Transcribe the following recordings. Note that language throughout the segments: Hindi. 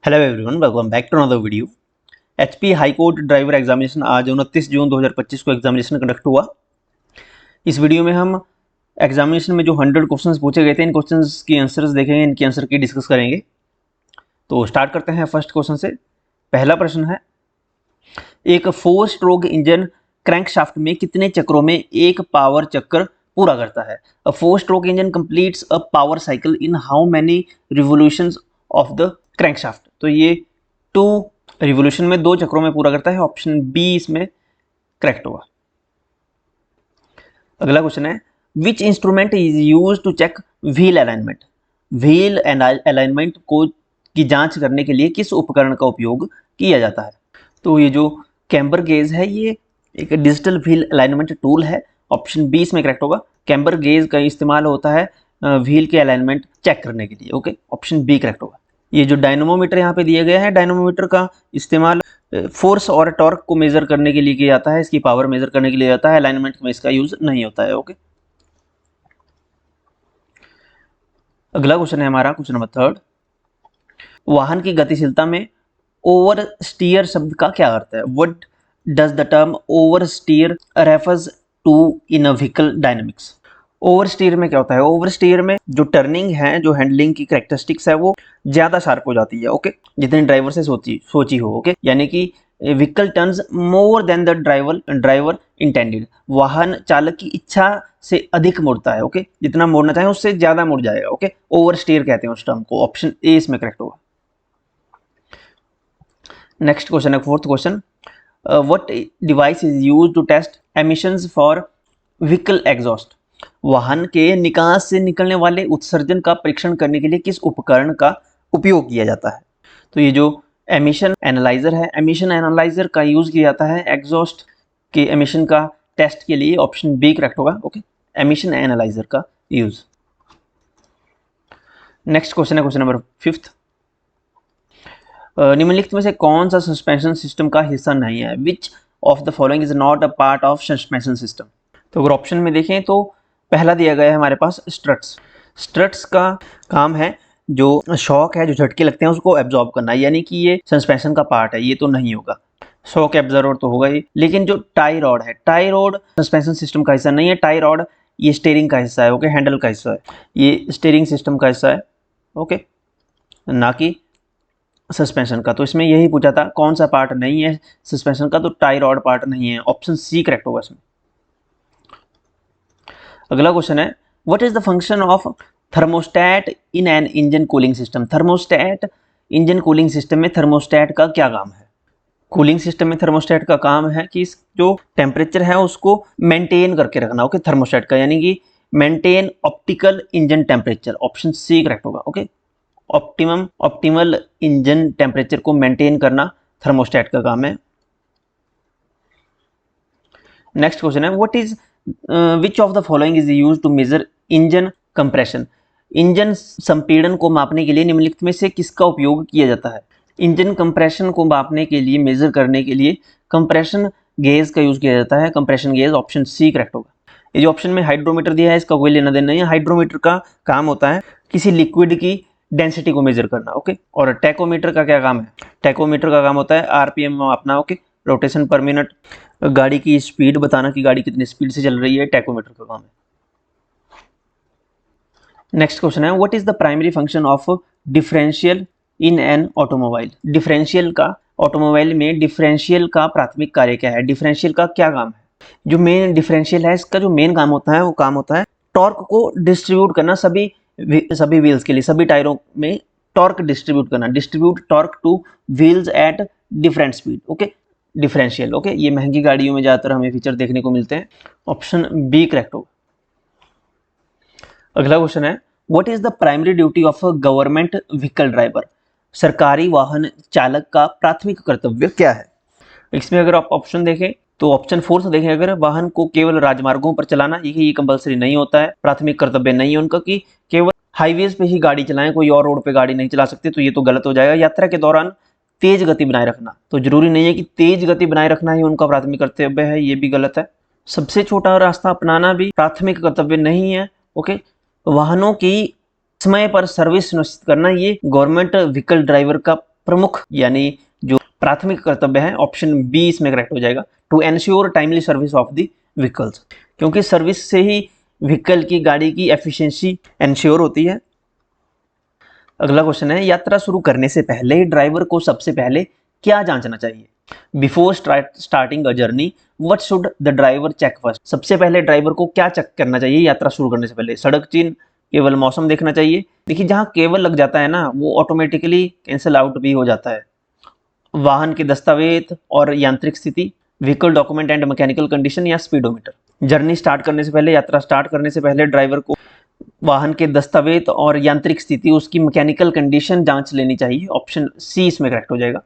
Hello everyone, welcome back to another video. HP high court driver examination आज 29 जून 2025 को एग्जामिनेशन कंडक्ट हुआ। इस वीडियो में हम एग्जामिनेशन में जो 100 क्वेश्चंस पूछे गए थे, इन क्वेश्चंस की आंसर्स देखेंगे, इनकी आंसर की डिस्कस करेंगे। तो स्टार्ट करते हैं फर्स्ट क्वेश्चन से। पहला प्रश्न है, एक 4 स्ट्रोक इंजन क्रैंकशाफ्ट में कितने चक्रों में एक पावर चक्र पूरा करता है? अ 4 stroke engine completes a power cycle in how many revolutions of the crankshaft? तो ये 2 रिवोल्यूशन में 2 चक्रों में पूरा करता है। ऑप्शन बी इसमें करेक्ट होगा। अगला क्वेश्चन है, which instrument is use to check wheel alignment? Wheel alignment को की जांच करने के लिए किस उपकरण का उपयोग किया जाता है? तो ये जो कैम्बर गेज है, ये एक डिजिटल व्हील अलाइनमेंट टूल है। ऑप्शन बी इसमें करेक्ट होगा। कैम्बर गेज का इस्तेमाल होता है व्हील के अलाइनमेंट चेक करने के लिए। ओके, ऑप्शन बी करेक्ट होगा। ये जो डायनोमोमीटर यहाँ पे दिया गया है, डायनोमोमीटर का इस्तेमाल फोर्स और टॉर्क को मेजर करने के लिए किया जाता है, इसकी पावर मेजर करने के लिए जाता है। अलाइनमेंट में इसका यूज नहीं होता है। ओके, अगला क्वेश्चन है हमारा क्वेश्चन नंबर 3। वाहन की गतिशीलता में ओवर स्टीयर शब्द का क्या अर्थ है? What does the term over steer refers to in a vehicle dynamics? Over steer में क्या होता है? ओवर स्टीयर में जो टर्निंग है, जो हैंडलिंग की कैरेक्टरिस्टिक्स है, वो ज्यादा शार्प हो जाती है। ओके, जितनी ड्राइवर से सोची हो। ओके, यानी कि vehicle turns more than the driver intended. वाहन चालक की इच्छा से अधिक मुड़ता है। ओके, जितना मोड़ना चाहे उससे ज्यादा मुड़ जाएगा। ओके, ओवर स्टीयर कहते हैं उस टर्म को। ऑप्शन ए इसमें करेक्ट होगा। नेक्स्ट क्वेश्चन है fourth question, what device is used to test emissions for vehicle exhaust? वाहन के निकास से निकलने वाले उत्सर्जन का परीक्षण करने के लिए किस उपकरण का उपयोग किया जाता है? तो ये जो एमिशन एनालाइजर है, एमिशन एनालाइजर का यूज किया जाता है एग्जॉस्ट के एमिशन का टेस्ट के लिए। ऑप्शन बी करेक्ट होगा। ओके, एमिशन एनालाइजर का यूज। नेक्स्ट क्वेश्चन है क्वेश्चन नंबर 5। निम्नलिखित में से कौन सा सस्पेंशन सिस्टम का हिस्सा नहीं है? Which of the following is not a part of suspension system? तो अगर ऑप्शन में देखें तो पहला दिया गया है हमारे पास स्ट्रट्स। स्ट्रट्स का काम है जो शॉक है, जो झटके लगते हैं, उसको एब्जॉर्ब करना, यानी कि ये सस्पेंशन का पार्ट है, ये तो नहीं होगा। शॉक एब्जॉर्बर तो होगा ही। लेकिन जो टाई रॉड है, टाई रॉड सस्पेंशन सिस्टम का हिस्सा नहीं है। टाई रॉड ये स्टीयरिंग का हिस्सा है। ओके, हैंडल का हिस्सा है, ये स्टीयरिंग सिस्टम का हिस्सा है। ओके, ना कि सस्पेंशन का। तो इसमें यही पूछा था कौन सा पार्ट नहीं है सस्पेंशन का, तो टाई रॉड पार्ट नहीं है। ऑप्शन सी करेक्ट होगा इसमें। अगला क्वेश्चन है, what is the function of thermostat in an engine cooling system? Thermostat engine cooling system में थर्मोस्टेट का क्या काम है? कूलिंग सिस्टम में थर्मोस्टेट का काम है कि जो टेम्परेचर है उसको मेंटेन करके रखना। ओके, थर्मोस्टेट का यानी कि maintain optical engine temperature. Option C correct होगा। ओके, ऑप्टिमल इंजन टेम्परेचर को मेंटेन करना थर्मोस्टेट का काम है। नेक्स्ट क्वेश्चन है, what is which of the following is use to measure engine compression? Engine संपीड़न को मापने के लिए निम्नलिखित में से किसका उपयोग किया जाता है? इंजन कंप्रेशन को मापने के लिए, मेजर करने के लिए कंप्रेशन गेज का यूज किया जाता है। Compression gauge. Option C correct होगा। ये जो ऑप्शन में हाइड्रोमीटर दिया है, इसका कोई लेना देना नहीं है। हाइड्रोमीटर का काम होता है किसी लिक्विड की डेंसिटी को मेजर करना। ओके, और टैकोमीटर का क्या काम है? टैकोमीटर का काम होता है आरपीएम मापना। ओके, रोटेशन पर मिनट, गाड़ी की स्पीड बताना कि गाड़ी कितनी स्पीड से चल रही है, टैकोमीटर का काम है। नेक्स्ट क्वेश्चन है, what is the primary function of differential in an automobile? Differential का, ऑटोमोबाइल में डिफरेंशियल का प्राथमिक कार्य क्या है? डिफरेंशियल का क्या काम है? जो मेन डिफरेंशियल है, इसका जो मेन काम होता है वो काम होता है टॉर्क को डिस्ट्रीब्यूट करना, सभी व्हील्स के लिए, सभी टायरों में टॉर्क डिस्ट्रीब्यूट करना। Distribute torque two wheels at different speed. Okay, differential. Okay, ये महंगी गाड़ियों में ज़्यादातर हमें फीचर देखने को मिलते हैं। ऑप्शन बी करेक्ट होगा। अगला क्वेश्चन है, what is the primary duty of a government vehicle driver? सरकारी वाहन चालक का प्राथमिक कर्तव्य क्या है? इसमें अगर आप ऑप्शन देखें तो ऑप्शन 4 से देखें, अगर वाहन को केवल राजमार्गों पर चलाना, ये कंपलसरी नहीं होता है, प्राथमिक कर्तव्य नहीं है उनका कि केवल हाईवेज पे ही गाड़ी चलाएं, कोई और रोड पे गाड़ी नहीं चला सकते, तो ये तो गलत हो जाएगा। यात्रा के दौरान तेज गति बनाए रखना, तो जरूरी नहीं है कि तेज गति बनाए रखना ही उनका प्राथमिक कर्तव्य है, ये भी गलत है। सबसे छोटा रास्ता अपनाना भी प्राथमिक कर्तव्य नहीं है। ओके, वाहनों की समय पर सर्विस सुनिश्चित करना, ये गवर्नमेंट व्हीकल ड्राइवर का प्रमुख यानी जो प्राथमिक कर्तव्य है, ऑप्शन बी इसमें करेक्ट हो जाएगा, to ensure timely service of the vehicles, क्योंकि सर्विस से ही व्हीकल की, गाड़ी की एफिशिएंसी एंश्योर होती है। अगला क्वेश्चन है, यात्रा शुरू करने से पहले ड्राइवर को सबसे पहले क्या जांचना चाहिए? Before starting a journey what should the driver check first? सबसे पहले ड्राइवर को क्या चेक करना चाहिए यात्रा शुरू करने से पहले? सड़क चिन्ह, केवल मौसम देखना चाहिए। देखिए, जहां केवल लग जाता है ना, वो ऑटोमेटिकली कैंसिल आउट भी हो जाता है। वाहन के दस्तावेज और यांत्रिक स्थिति, vehicle document and mechanical condition, या स्पीडोमीटर। जर्नी स्टार्ट करने से पहले, यात्रा स्टार्ट करने से पहले ड्राइवर को वाहन के दस्तावेज और यांत्रिक स्थिति, उसकी मैकेनिकल कंडीशन जांच लेनी चाहिए। ऑप्शन सी इसमें करेक्ट हो जाएगा।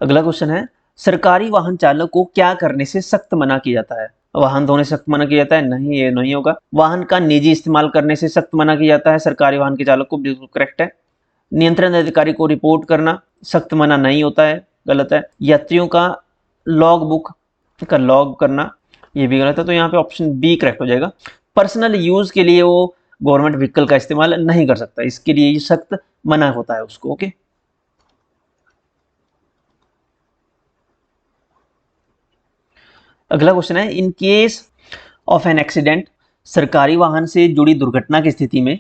अगला क्वेश्चन है, सरकारी वाहन चालक को क्या करने से सख्त मना किया जाता है? वाहन धोने से सख्त मना किया जाता है? नहीं, ये नहीं होगा। वाहन का निजी इस्तेमाल करने से सख्त मना किया जाता है सरकारी वाहन के चालक को, बिल्कुल करेक्ट है। नियंत्रण अधिकारी को रिपोर्ट करना सख्त मना नहीं होता है, गलत है। यात्रियों का लॉग बुक का लॉग करना, ये भी गलत है, तो यहाँ पे ऑप्शन बी करेक्ट हो जाएगा। पर्सनल यूज के लिए वो गवर्नमेंट व्हीकल का इस्तेमाल नहीं कर सकता, इसके लिए सख्त मना होता है उसको। ओके, अगला क्वेश्चन है, in case of an accident, सरकारी वाहन से जुड़ी दुर्घटना की स्थिति में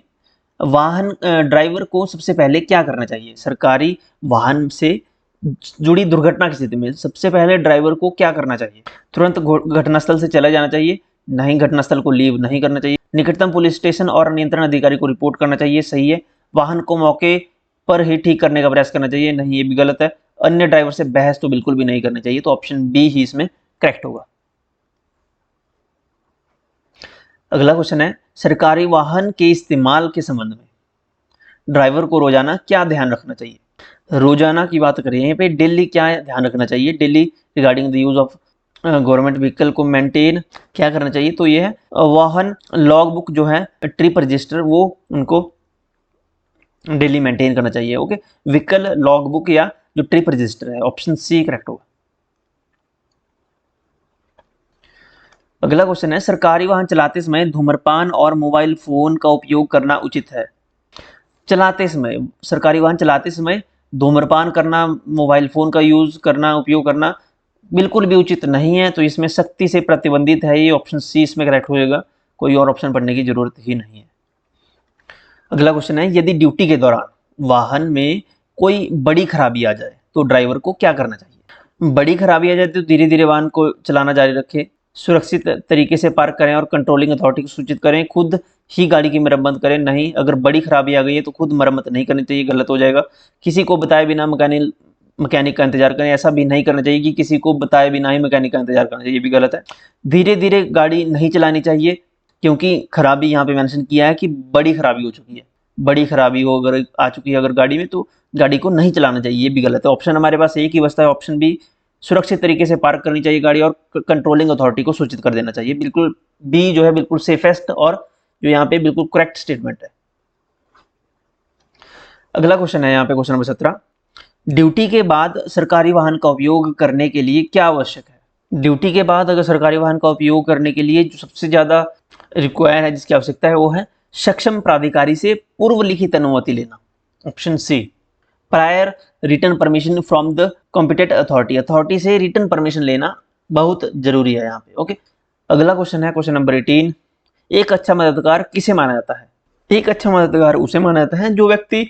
वाहन ड्राइवर को सबसे पहले क्या करना चाहिए? सरकारी वाहन से जुड़ी दुर्घटना की स्थिति में सबसे पहले ड्राइवर को क्या करना चाहिए? तुरंत घटनास्थल से चला जाना चाहिए? नहीं, घटनास्थल को लीव नहीं करना चाहिए। निकटतम पुलिस स्टेशन और नियंत्रण अधिकारी को रिपोर्ट करना चाहिए, सही है। वाहन को मौके पर ही ठीक करने का प्रयास करना चाहिए, नहीं, ये भी गलत है। अन्य ड्राइवर से बहस तो बिल्कुल भी नहीं करनी चाहिए, तो ऑप्शन बी ही इसमें करेक्ट होगा। अगला क्वेश्चन है, सरकारी वाहन के इस्तेमाल के संबंध में ड्राइवर को रोजाना क्या ध्यान रखना चाहिए? रोजाना की बात करें यहाँ पे, डेली क्या ध्यान रखना चाहिए? Daily regarding the use of government vehicle को मेंटेन क्या करना चाहिए? तो ये है वाहन लॉग बुक जो है, ट्रिप रजिस्टर, वो उनको डेली मेंटेन करना चाहिए। ओके, व्हीकल लॉग बुक या जो ट्रिप रजिस्टर है, ऑप्शन सी करेक्ट होगा। अगला क्वेश्चन है, सरकारी वाहन चलाते समय धूम्रपान और मोबाइल फोन का उपयोग करना उचित है? चलाते समय, सरकारी वाहन चलाते समय धूम्रपान करना, मोबाइल फोन का यूज करना, उपयोग करना बिल्कुल भी उचित नहीं है, तो इसमें सख्ती से प्रतिबंधित है। ये ऑप्शन सी इसमें करेक्ट हो जाएगा, कोई और ऑप्शन पढ़ने की जरूरत ही नहीं है। अगला क्वेश्चन है, यदि ड्यूटी के दौरान वाहन में कोई बड़ी खराबी आ जाए तो ड्राइवर को क्या करना चाहिए? बड़ी खराबी आ जाए तो धीरे धीरे वाहन को चलाना जारी रखें, सुरक्षित तरीके से पार्क करें और कंट्रोलिंग अथॉरिटी को सूचित करें, खुद ही गाड़ी की मरम्मत करें। नहीं, अगर बड़ी खराबी आ गई है तो खुद मरम्मत नहीं करनी चाहिए, गलत हो जाएगा। किसी को बताए बिना मैकेनिक का इंतजार करें, ऐसा भी नहीं करना चाहिए कि किसी को बताए बिना ही मैकेनिक का इंतजार करना चाहिए, ये भी गलत है। धीरे धीरे गाड़ी नहीं चलानी चाहिए, क्योंकि खराबी यहाँ पे मेंशन किया है कि बड़ी खराबी हो चुकी है। बड़ी खराबी हो अगर आ चुकी है अगर गाड़ी में, तो गाड़ी को नहीं चलाना चाहिए, ये भी गलत है। ऑप्शन हमारे पास एक ही बचता है, ऑप्शन बी, सुरक्षित तरीके से पार्क करनी चाहिए गाड़ी और कंट्रोलिंग अथॉरिटी को सूचित कर देना चाहिए। बिल्कुल बी जो है बिल्कुल सेफेस्ट और जो यहाँ पे बिल्कुल करेक्ट स्टेटमेंट है। अगला क्वेश्चन है यहाँ पे क्वेश्चन नंबर 17, ड्यूटी के बाद सरकारी वाहन का उपयोग करने के लिए क्या आवश्यक है? ड्यूटी के बाद अगर सरकारी वाहन का उपयोग करने के लिए जो सबसे ज्यादा रिक्वायर है, जिसकी आवश्यकता है, वो है सक्षम प्राधिकारी से पूर्व लिखित अनुमति लेना। Option C, prior written permission from the competent authority, authority से रिटर्न परमिशन लेना बहुत जरूरी है यहाँ पे। ओके, अगला क्वेश्चन है क्वेश्चन नंबर 18, एक अच्छा मददगार किसे माना जाता है? एक अच्छा मददगार उसे माना जाता है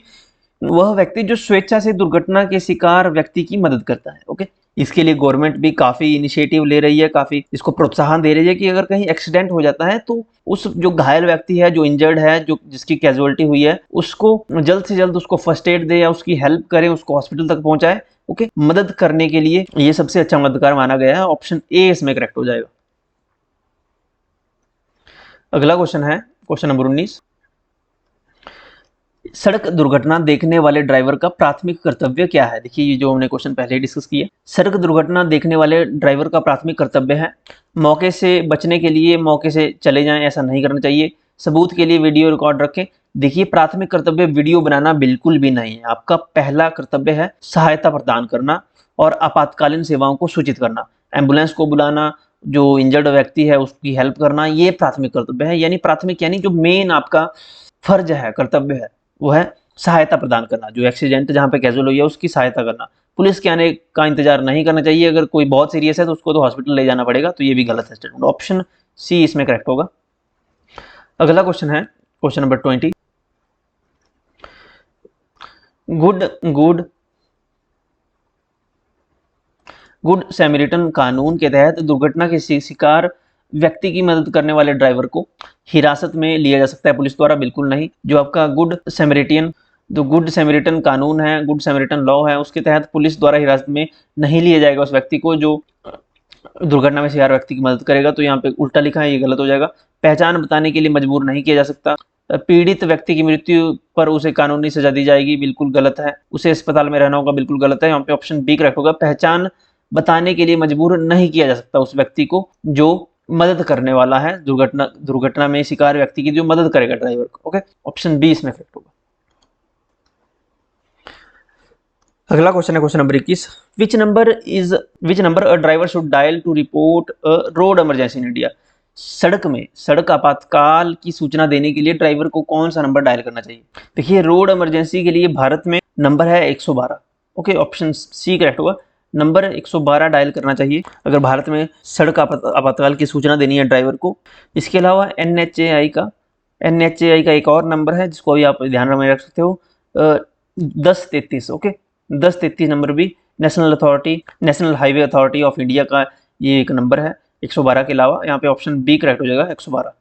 वह व्यक्ति जो स्वेच्छा से दुर्घटना के शिकार व्यक्ति की मदद करता है। ओके, इसके लिए गवर्नमेंट भी काफी इनिशिएटिव ले रही है, काफी इसको प्रोत्साहन दे रही है कि अगर कहीं एक्सीडेंट हो जाता है तो उस जो घायल व्यक्ति है, जो इंजर्ड है, जो जिसकी कैजुअलिटी हुई है, उसको जल्द से जल्द उसको फर्स्ट एड दे या उसकी हेल्प करे, उसको हॉस्पिटल तक पहुंचाए। ओके, मदद करने के लिए ये सबसे अच्छा मददगार माना गया है, ऑप्शन ए इसमें करेक्ट हो जाएगा। अगला क्वेश्चन है क्वेश्चन नंबर 19, सड़क दुर्घटना देखने वाले ड्राइवर का प्राथमिक कर्तव्य क्या है? देखिए, ये जो हमने क्वेश्चन पहले ही डिस्कस किया, सड़क दुर्घटना देखने वाले ड्राइवर का प्राथमिक कर्तव्य है मौके से बचने के लिए मौके से चले जाएं, ऐसा नहीं करना चाहिए। सबूत के लिए वीडियो रिकॉर्ड रखें। देखिए, प्राथमिक कर्तव्य वीडियो बनाना बिल्कुल भी नहीं है। आपका पहला कर्तव्य है सहायता प्रदान करना और आपातकालीन सेवाओं को सूचित करना, एम्बुलेंस को बुलाना, जो इंजर्ड व्यक्ति है उसकी हेल्प करना, ये प्राथमिक कर्तव्य है। यानी प्राथमिक यानी जो मेन आपका फर्ज है, कर्तव्य है, वो है सहायता प्रदान करना, जो एक्सीडेंट जहाँ पे कैजुअल हुई है उसकी सहायता करना। पुलिस के आने का इंतजार नहीं करना चाहिए, अगर कोई बहुत सीरियस है तो उसको तो हॉस्पिटल ले जाना पड़ेगा, तो ये भी गलत है स्टेटमेंट। ऑप्शन सी इसमें करेक्ट होगा। अगला क्वेश्चन है question number 20। Good good good Samaritan कानून के तहत दुर्घटना के शिकार व्यक्ति की मदद करने वाले ड्राइवर को हिरासत में लिया जा सकता है पुलिस द्वारा? बिल्कुल नहीं। जो आपका गुड सैमरिटन कानून है, गुड सैमरिटन लॉ है, उसके तहत पुलिस द्वारा हिरासत में नहीं लिया जाएगा उस व्यक्ति को जो दुर्घटना में शिकार व्यक्ति की मदद करेगा। तो यहाँ पे उल्टा लिखा है, ये गलत हो जाएगा। पहचान बताने के लिए मजबूर नहीं किया जा सकता। पीड़ित व्यक्ति की मृत्यु पर उसे कानूनी सजा दी जाएगी, बिल्कुल गलत है। उसे अस्पताल में रहना होगा, बिल्कुल गलत है। यहाँ पे ऑप्शन बी करेक्ट होगा। पहचान बताने के लिए मजबूर नहीं किया जा सकता उस व्यक्ति को जो मदद करने वाला है, दुर्घटना में शिकार व्यक्ति की जो मदद करेगा ड्राइवर को। ओके, ऑप्शन बी इसमें करेक्ट होगा। अगला क्वेश्चन है question number 21। Which number a driver should dial to report a road emergency in India? सड़क आपातकाल की सूचना देने के लिए ड्राइवर को कौन सा नंबर डायल करना चाहिए? देखिए, रोड इमरजेंसी के लिए भारत में नंबर है 112। ओके, ऑप्शन सी करेक्ट होगा। नंबर 112 डायल करना चाहिए अगर भारत में सड़क आपातकाल की सूचना देनी है ड्राइवर को। इसके अलावा NHAI का एक और नंबर है जिसको भी आप ध्यान में रख सकते हो, 1033। ओके, 1033 नंबर भी national highway authority of India का ये एक नंबर है 112 के अलावा। यहाँ पे ऑप्शन बी करेक्ट हो जाएगा, 112।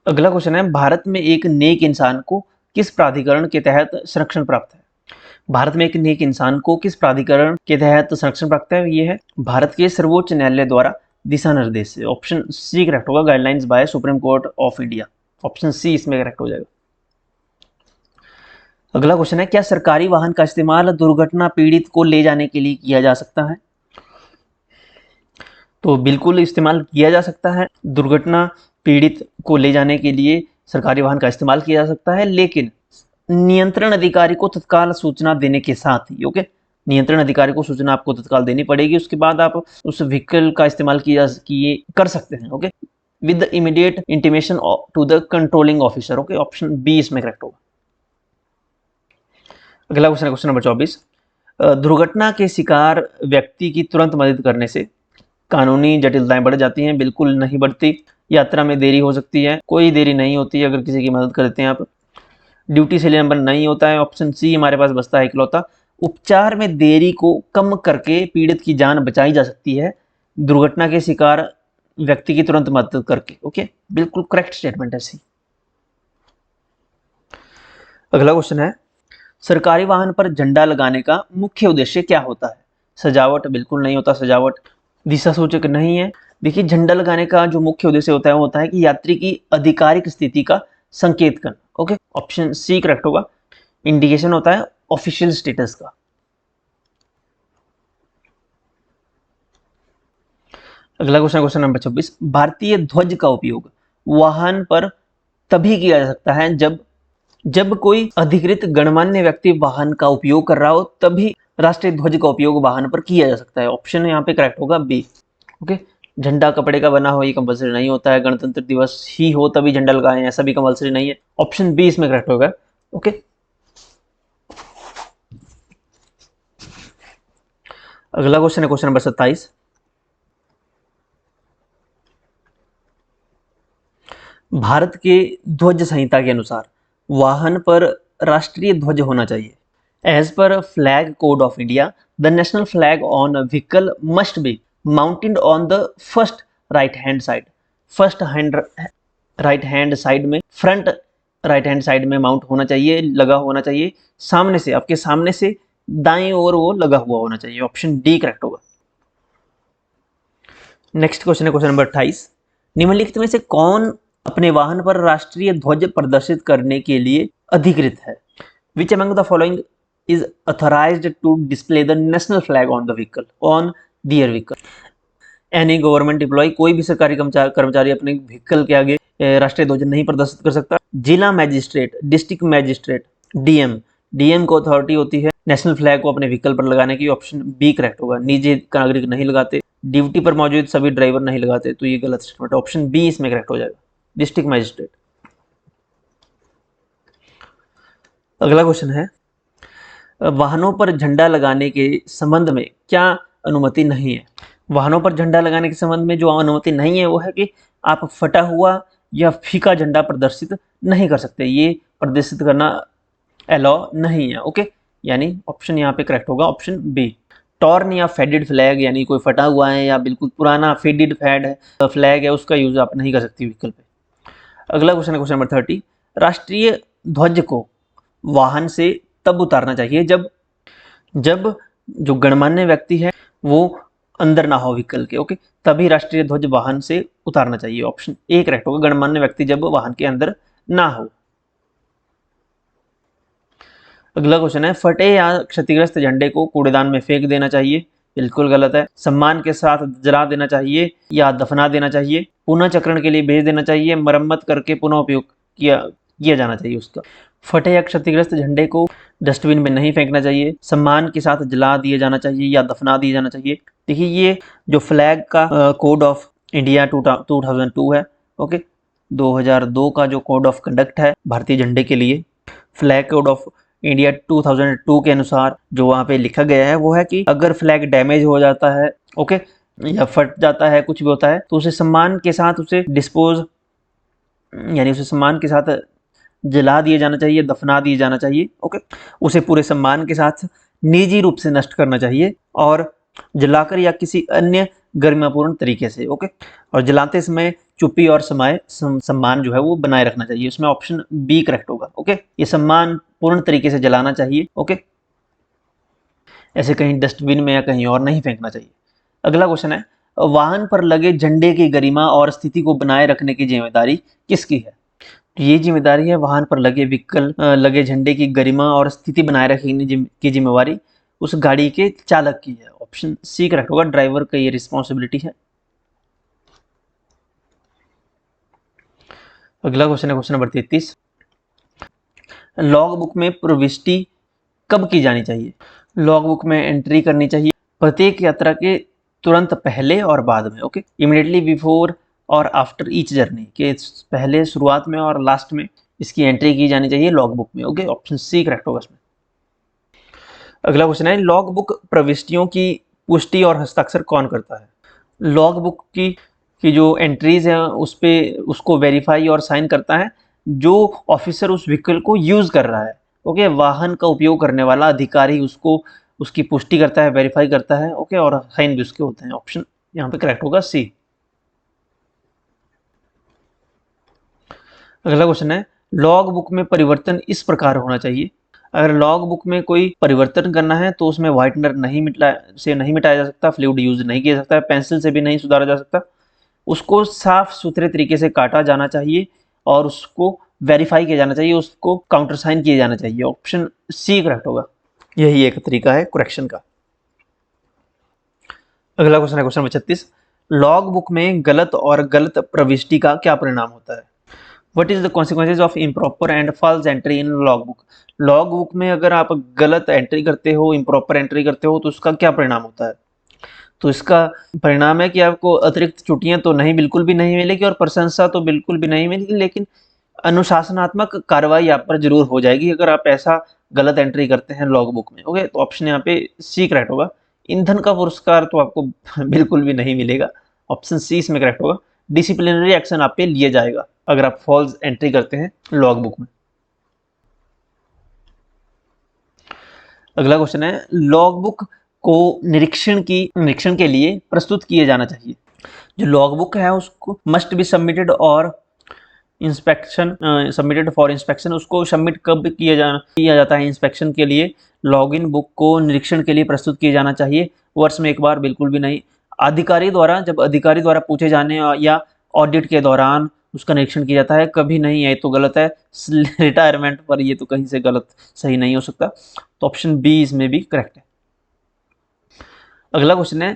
अगला क्वेश्चन है, भारत में एक नेक इंसान को किस प्राधिकरण के तहत संरक्षण प्राप्त है? भारत में एक नेक इंसान को किस प्राधिकरण के तहत संरक्षण प्राप्त है? ये है भारत के सर्वोच्च न्यायालय द्वारा दिशा निर्देश से। ऑप्शन सी करेक्ट होगा, guidelines by Supreme Court of India. Option C इसमें करेक्ट हो जाएगा। अगला क्वेश्चन है, क्या सरकारी वाहन का इस्तेमाल दुर्घटना पीड़ित को ले जाने के लिए किया जा सकता है? तो बिल्कुल इस्तेमाल किया जा सकता है। दुर्घटना पीड़ित को ले जाने के लिए सरकारी वाहन का इस्तेमाल किया जा सकता है, लेकिन नियंत्रण अधिकारी को तत्काल सूचना देने के साथ ही। ओके, नियंत्रण अधिकारी को सूचना आपको तत्काल देनी पड़ेगी, उसके बाद आप उस व्हीकल का इस्तेमाल कर सकते हैं। Okay, with the immediate intimation to the controlling officer. Okay, option B इसमें करेक्ट होगा। अगला क्वेश्चन है क्वेश्चन नंबर 24। दुर्घटना के शिकार व्यक्ति की तुरंत मदद करने से कानूनी जटिलताएं बढ़ जाती हैं? बिल्कुल नहीं बढ़ती। यात्रा में देरी हो सकती है, कोई देरी नहीं होती अगर किसी की मदद करते हैं आप। ड्यूटी से नंबर नहीं होता है। ऑप्शन सी हमारे पास बचता है इकलौता। उपचार में देरी को कम करके पीड़ित की जान बचाई जा सकती है दुर्घटना के शिकार व्यक्ति की तुरंत मदद करके। ओके, बिल्कुल करेक्ट स्टेटमेंट है सी। अगला क्वेश्चन है, सरकारी वाहन पर झंडा लगाने का मुख्य उद्देश्य क्या होता है? सजावट? बिल्कुल नहीं होता सजावट। दिशा सूचक नहीं है। देखिए, झंडा लगाने का जो मुख्य उद्देश्य होता है वो होता है कि यात्री की आधिकारिक स्थिति का संकेत करना। ओके, ऑप्शन सी करेक्ट होगा। इंडिकेशन होता है ऑफिशियल स्टेटस का। अगला क्वेश्चन क्वेश्चन नंबर 26। भारतीय ध्वज का उपयोग वाहन पर तभी किया जा सकता है जब कोई अधिकृत गणमान्य व्यक्ति वाहन का उपयोग कर रहा हो, तभी राष्ट्रीय ध्वज का उपयोग वाहन पर किया जा सकता है। ऑप्शन यहाँ पे करेक्ट होगा बी। ओके, झंडा कपड़े का बना हो ये कंपलसरी नहीं होता है। गणतंत्र दिवस ही हो तभी झंडा लगाएं, ऐसा भी कंपलसरी नहीं है। ऑप्शन बी इसमें करेक्ट होगा। ओके, अगला क्वेश्चन है क्वेश्चन नंबर 27। भारत के ध्वज संहिता के अनुसार वाहन पर राष्ट्रीय ध्वज होना चाहिए। एज पर flag code of India, the national flag on vehicle must be mounted on the first right hand side. Right hand side में, फ्रंट राइट हैंड साइड में माउंट होना चाहिए, लगा होना चाहिए। सामने से, आपके सामने से दाएं ओर वो लगा हुआ होना चाहिए। ऑप्शन डी करेक्ट होगा। नेक्स्ट क्वेश्चन है क्वेश्चन नंबर 28। निम्नलिखित में से कौन अपने वाहन पर राष्ट्रीय ध्वज प्रदर्शित करने के लिए अधिकृत है? Which among the following is authorised to display the national flag on the vehicle on their vehicle? Any government employee, कोई भी सरकारी कर्मचारी अपने व्हीकल के आगे राष्ट्रीय ध्वज नहीं प्रदर्शित कर सकता। जिला मैजिस्ट्रेट, डिस्ट्रिक्ट मैजिस्ट्रेट, डीएम को अथॉरिटी होती है नेशनल फ्लैग को अपने व्हीकल पर लगाने की। ऑप्शन बी करेक्ट होगा। निजी नागरिक नहीं लगाते, ड्यूटी पर मौजूद सभी ड्राइवर नहीं लगाते, तो ये गलत स्टेटमेंट। ऑप्शन बी इसमें करेक्ट हो जाएगा, डिस्ट्रिक्ट मैजिस्ट्रेट। अगला क्वेश्चन है, वाहनों पर झंडा लगाने के संबंध में क्या अनुमति नहीं है। वाहनों पर झंडा लगाने के संबंध में जो अनुमति नहीं है वो है कि आप फटा हुआ या फीका झंडा प्रदर्शित नहीं कर सकते, ये प्रदर्शित करना अलाउ नहीं है। ओके, यानी ऑप्शन यहाँ पे करेक्ट होगा ऑप्शन बी। टॉर्न या फेडेड फ्लैग, यानी कोई फटा हुआ है या बिल्कुल पुराना फेडेड फ्लैग है, उसका यूज आप नहीं कर सकते व्हीकल पे। अगला क्वेश्चन है क्वेश्चन नंबर 30, राष्ट्रीय ध्वज को वाहन से तब उतारना चाहिए जब जो गणमान्य व्यक्ति है वो अंदर ना हो व्हीकल के। ओके, तभी राष्ट्रीय ध्वज वाहन से उतारना चाहिए। ऑप्शन ए करेक्ट होगा, गणमान्य व्यक्ति जब वाहन के अंदर ना हो। अगला क्वेश्चन है, फटे या क्षतिग्रस्त झंडे को कूड़ेदान में फेंक देना चाहिए, बिल्कुल गलत है। सम्मान के साथ जला देना चाहिए या दफना देना चाहिए, पुनः चक्रण के लिए भेज देना चाहिए, मरम्मत करके पुनः उपयोग किया जाना चाहिए उसका। फटे या क्षतिग्रस्त झंडे को डस्टबिन में नहीं फेंकना चाहिए, सम्मान के साथ जला दिया जाना चाहिए या दफना दिया जाना चाहिए। देखिए, ये जो फ्लैग का कोड ऑफ इंडिया 2002 है, ओके, 2002 का जो कोड ऑफ कंडक्ट है भारतीय झंडे के लिए, फ्लैग कोड ऑफ इंडिया 2002 के अनुसार जो वहाँ पे लिखा गया है वो है कि अगर फ्लैग डैमेज हो जाता है, ओके, या फट जाता है, कुछ भी होता है, तो उसे सम्मान के साथ उसे डिस्पोज, यानी उसे सम्मान के साथ जला दिया जाना चाहिए, दफना दिया जाना चाहिए। ओके, उसे पूरे सम्मान के साथ निजी रूप से नष्ट करना चाहिए और जलाकर या किसी अन्य गरिमापूर्ण तरीके से। ओके, और जलाते समय चुप्पी और सम्मान जो है वो बनाए रखना चाहिए। उसमें ऑप्शन बी करेक्ट होगा। ओके, ये सम्मान पूर्ण तरीके से जलाना चाहिए। ओके, ऐसे कहीं डस्टबिन में या कहीं और नहीं फेंकना चाहिए। अगला क्वेश्चन है, वाहन पर लगे झंडे की गरिमा और स्थिति को बनाए रखने की जिम्मेदारी किसकी है। तो ये जिम्मेदारी है वाहन पर लगे झंडे की गरिमा और स्थिति बनाए रखने की जिम्मेवारी उस गाड़ी के चालक की है। ऑप्शन सी करेक्ट होगा, ड्राइवर का ये रिस्पॉन्सिबिलिटी है। अगला क्वेश्चन है क्वेश्चन नंबर 33, लॉग बुक में प्रविष्टि कब की जानी चाहिए। लॉग बुक में एंट्री करनी चाहिए प्रत्येक यात्रा के तुरंत पहले और बाद में। ओके, इमीडिएटली बिफोर और आफ्टर ईच जर्नी, के पहले, शुरुआत में और लास्ट में इसकी एंट्री की जानी चाहिए लॉग बुक में। ओके, ऑप्शन सी करेक्ट होगा इसमें। अगला क्वेश्चन है, लॉग बुक प्रविष्टियों की पुष्टि और हस्ताक्षर कौन करता है। लॉग बुक की जो एंट्रीज है उस पे उसको वेरीफाई और साइन करता है जो ऑफिसर उस व्हीकल को यूज कर रहा है। ओके, वाहन का उपयोग करने वाला अधिकारी उसको उसकी पुष्टि करता है, वेरीफाई करता है। ओके, और साइन भी उसके होते हैं। ऑप्शन यहाँ पे करेक्ट होगा सी। अगला क्वेश्चन है, लॉग बुक में परिवर्तन इस प्रकार होना चाहिए। अगर लॉग बुक में कोई परिवर्तन करना है तो उसमें व्हाइटनर नहीं मिटाया जा सकता, फ्लूइड यूज नहीं किया जा सकता, पेंसिल से भी नहीं सुधारा जा सकता, उसको साफ सुथरे तरीके से काटा जाना चाहिए और उसको वेरीफाई किया जाना चाहिए, उसको काउंटर साइन किया जाना चाहिए। ऑप्शन सी करेक्ट होगा, यही एक तरीका है करेक्शन का। अगला क्वेश्चन है क्वेश्चन नंबर 36, लॉग बुक में गलत और गलत प्रविष्टि का क्या परिणाम होता है। What is the consequences of improper and false entry in log book. Log book में अगर आप गलत एंट्री करते हो, इम्प्रॉपर एंट्री करते हो, तो उसका क्या परिणाम होता है। तो इसका परिणाम है कि आपको अतिरिक्त छुट्टियां तो नहीं, बिल्कुल भी नहीं मिलेगी, और प्रशंसा तो बिल्कुल भी नहीं मिलेगी, लेकिन अनुशासनात्मक कार्रवाई आप पर जरूर हो जाएगी अगर आप ऐसा गलत एंट्री करते हैं लॉग बुक में। ओके, तो ऑप्शन यहाँ पे सी करेक्ट होगा। ईंधन का पुरस्कार तो आपको बिल्कुल भी नहीं मिलेगा। ऑप्शन सी इसमें करेक्ट होगा। डिसिप्लिनरी एक्शन आप पे लिया जाएगा अगर आप फॉल्स एंट्री करते हैं लॉग बुक में। अगला क्वेश्चन है, लॉग बुक को निरीक्षण के लिए प्रस्तुत किए जाना चाहिए। जो लॉग बुक है उसको मस्ट बी सबमिटेड और सबमिटेड फॉर इंस्पेक्शन, उसको सबमिट कब किया जाता है इंस्पेक्शन के लिए। लॉगिन बुक को निरीक्षण के लिए प्रस्तुत किया जाना चाहिए, वर्ष में एक बार, बिल्कुल भी नहीं। जब अधिकारी द्वारा पूछे जाने या ऑडिट के दौरान उसका निरीक्षण किया जाता है, कभी नहीं है, तो गलत है। रिटायरमेंट पर ये तो कहीं से गलत सही नहीं हो सकता, तो ऑप्शन बी इसमें भी करेक्ट है। अगला क्वेश्चन है,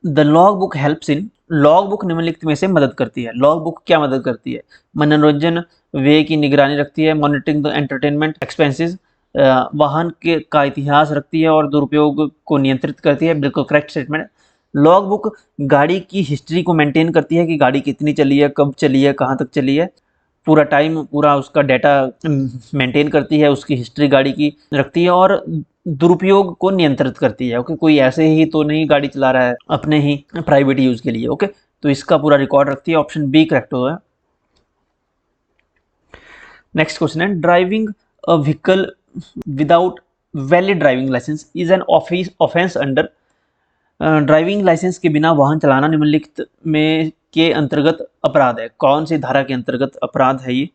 the log book helps in. Log book निम्नलिखित में से मदद करती है। लॉग बुक क्या मदद करती है। मनोरंजन व्यय की निगरानी रखती है, मॉनिटरिंग द एंटरटेनमेंट एक्सपेंसेस, वाहन का इतिहास रखती है और दुरुपयोग को नियंत्रित करती है, बिल्कुल करेक्ट स्टेटमेंट। लॉग बुक गाड़ी की हिस्ट्री को मेंटेन करती है कि गाड़ी कितनी चली है, कब चली है, कहाँ तक चली है, पूरा टाइम पूरा उसका डाटा मेंटेन करती है, उसकी हिस्ट्री गाड़ी की रखती है और दुरुपयोग को नियंत्रित करती है। ओके, कोई ऐसे ही तो नहीं गाड़ी चला रहा है अपने ही प्राइवेट यूज के लिए। ओके, तो इसका पूरा रिकॉर्ड रखती है। ऑप्शन बी करेक्ट होगा। नेक्स्ट क्वेश्चन है, driving a vehicle without valid driving licence is an offence under. Driving licence के बिना वाहन चलाना निम्नलिखित में के अंतर्गत अपराध है। कौन सी धारा के अंतर्गत अपराध है ये?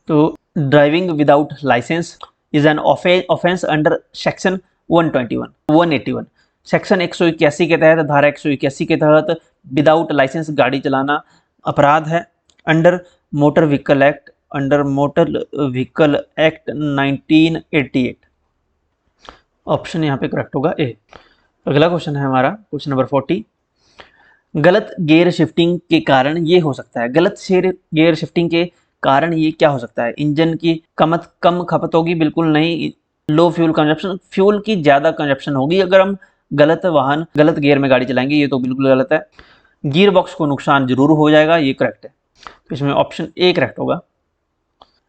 तो driving without licence is an offence under section 181 section 181 के तहत, धारा 181 के तहत विदाउट लाइसेंस गाड़ी चलाना अपराध है। Under motor vehicle act 1988। Option यहाँ पे करेक्ट होगा ए। अगला क्वेश्चन है हमारा क्वेश्चन नंबर 40। गलत गियर शिफ्टिंग के कारण ये हो सकता है। गलत गियर शिफ्टिंग के कारण ये क्या हो सकता है? इंजन की कम खपत होगी, बिल्कुल नहीं। लो फ्यूल कंजप्शन, फ्यूल की ज़्यादा कंजप्शन होगी अगर हम गलत गियर में गाड़ी चलाएंगे, ये तो बिल्कुल गलत है। गियर बॉक्स को नुकसान जरूर हो जाएगा, ये करेक्ट है। तो इसमें ऑप्शन ए करेक्ट होगा।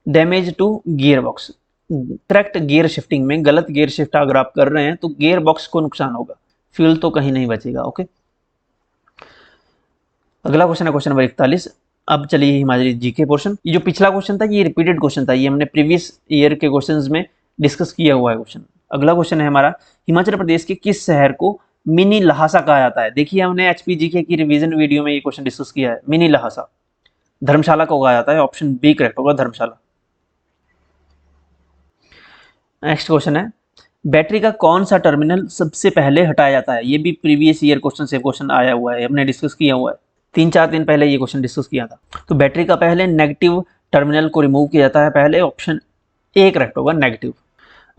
Damage to gear box, correct gear shifting में गलत गियर शिफ्ट अगर आप कर रहे हैं तो गियर बॉक्स को नुकसान होगा, फ्यूल तो कहीं नहीं बचेगा। ओके, अगला क्वेश्चन है क्वेश्चन नंबर 41। अब चलिए हमारी जीके पोर्शन। ये जो पिछला क्वेश्चन था ये रिपीटेड क्वेश्चन था, ये हमने प्रीवियस ईयर के क्वेश्चंस में डिस्कस किया हुआ है क्वेश्चन। अगला क्वेश्चन है हमारा, हिमाचल प्रदेश के किस शहर को मिनी लहासा कहा जाता है? देखिए हमने एचपी जीके की रिवीजन वीडियो में ये क्वेश्चन डिस्कस किया है। मिनी लहासा धर्मशाला को कहा जाता है। ऑप्शन बी करेक्ट होगा, धर्मशाला। नेक्स्ट क्वेश्चन है, बैटरी का कौन सा टर्मिनल सबसे पहले हटाया जाता है? ये भी प्रीवियस ईयर क्वेश्चन से क्वेश्चन आया हुआ है, हमने डिस्कस किया हुआ है। 3-4 दिन पहले ये क्वेश्चन डिस्कस किया था। तो बैटरी का पहले नेगेटिव टर्मिनल को रिमूव किया जाता है पहले। ऑप्शन ए करेक्ट होगा, नेगेटिव।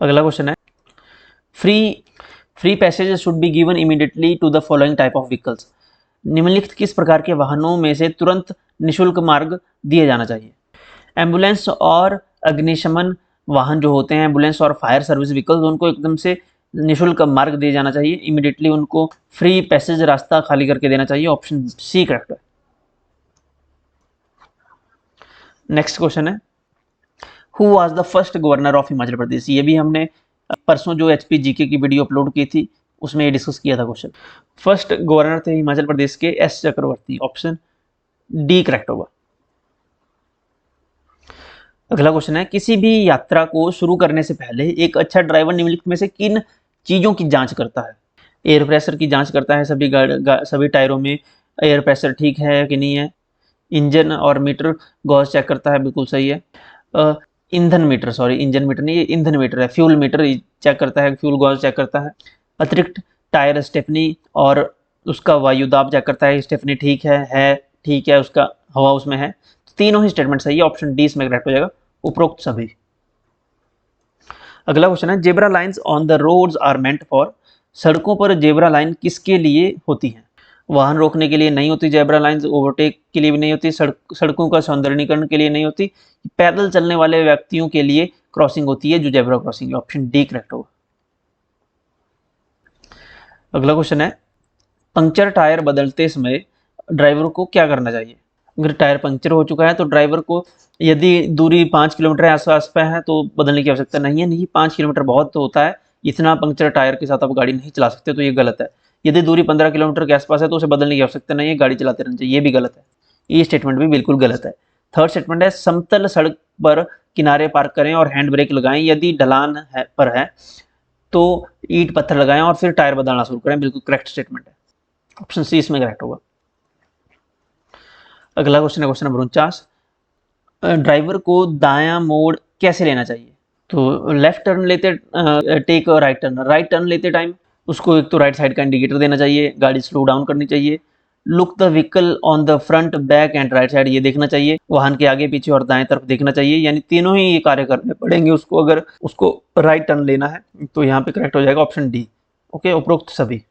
अगला क्वेश्चन है, free passage should be given immediately to the following type of vehicles. निम्नलिखित किस प्रकार के वाहनों में से तुरंत निःशुल्क मार्ग दिए जाना चाहिए? एम्बुलेंस और अग्निशमन वाहन जो होते हैं, एम्बुलेंस और फायर सर्विस व्हीकल्स, उनको एकदम से निःशुल्क मार्ग दिया जाना चाहिए, इमीडिएटली उनको फ्री पैसेज रास्ता खाली करके देना चाहिए। ऑप्शन सी करेक्ट है। नेक्स्ट क्वेश्चन है, who was the first governor of Himachal Pradesh? ये भी हमने परसों जो एचपी जीके की वीडियो अपलोड की थी उसमें ये डिस्कस किया था क्वेश्चन। फर्स्ट गवर्नर थे हिमाचल प्रदेश के एस चक्रवर्ती। ऑप्शन डी करेक्ट होगा। अगला क्वेश्चन है, किसी भी यात्रा को शुरू करने से पहले एक अच्छा ड्राइवर निम्नलिखित में से किन चीज़ों की जांच करता है? एयर प्रेशर की जांच करता है, सभी टायरों में एयर प्रेशर ठीक है कि नहीं है। इंजन और मीटर गॉज चेक करता है, बिल्कुल सही है। इंजन मीटर नहीं, ये ईंधन मीटर है। फ्यूल मीटर चेक करता है, फ्यूल गॉज चेक करता है। अतिरिक्त टायर स्टेपनी और उसका वायु दाब चेक करता है, स्टेपनी ठीक है ठीक है, उसका हवा उसमें है। तो तीनों ही स्टेटमेंट सही है, ऑप्शन डी इसमें करेक्ट हो जाएगा, उपरोक्त सभी। अगला क्वेश्चन है, zebra lines on the roads are meant for. सड़कों पर जेब्रा लाइन किसके लिए होती हैं? वाहन रोकने के लिए नहीं होती जेब्रा लाइंस, ओवरटेक के लिए भी नहीं होती, सड़कों का सौंदर्यीकरण के लिए नहीं होती, पैदल चलने वाले व्यक्तियों के लिए क्रॉसिंग होती है जो जेब्रा क्रॉसिंग है। ऑप्शन डी करेक्ट होगा। अगला क्वेश्चन है, पंक्चर टायर बदलते समय ड्राइवर को क्या करना चाहिए? अगर टायर पंक्चर हो चुका है तो ड्राइवर को, यदि दूरी 5 किलोमीटर आसपास पे है तो बदलने की आवश्यकता नहीं है। नहीं, 5 किलोमीटर बहुत तो होता है, इतना पंक्चर टायर के साथ आप गाड़ी नहीं चला सकते, तो ये गलत है। यदि दूरी 15 किलोमीटर के आसपास है तो उसे बदलने की आवश्यकता नहीं है, गाड़ी चलाते रहना चाहिए, ये भी गलत है। ये स्टेटमेंट भी बिल्कुल गलत है। थर्ड स्टेटमेंट है, समतल सड़क पर किनारे पार्क करें और हैंड ब्रेक लगाएं, यदि ढलान पर है तो ईंट पत्थर लगाएं और फिर टायर बदलना शुरू करें, बिल्कुल करेक्ट स्टेटमेंट है। ऑप्शन सी इसमें करेक्ट होगा। अगला क्वेश्चन है क्वेश्चन नंबर 49। ड्राइवर को दायां मोड़ कैसे लेना चाहिए? तो लेफ्ट टर्न लेते टेक राइट टर्न लेते टाइम उसको एक तो राइट साइड का इंडिकेटर देना चाहिए, गाड़ी स्लो डाउन करनी चाहिए। Look the vehicle on the front back and right side, ये देखना चाहिए। वाहन के आगे पीछे और दाएं तरफ देखना चाहिए, यानी तीनों ही ये कार्य करने पड़ेंगे उसको अगर उसको राइट टर्न लेना है। तो यहाँ पे करेक्ट हो जाएगा ऑप्शन डी। ओके, उपरोक्त सभी।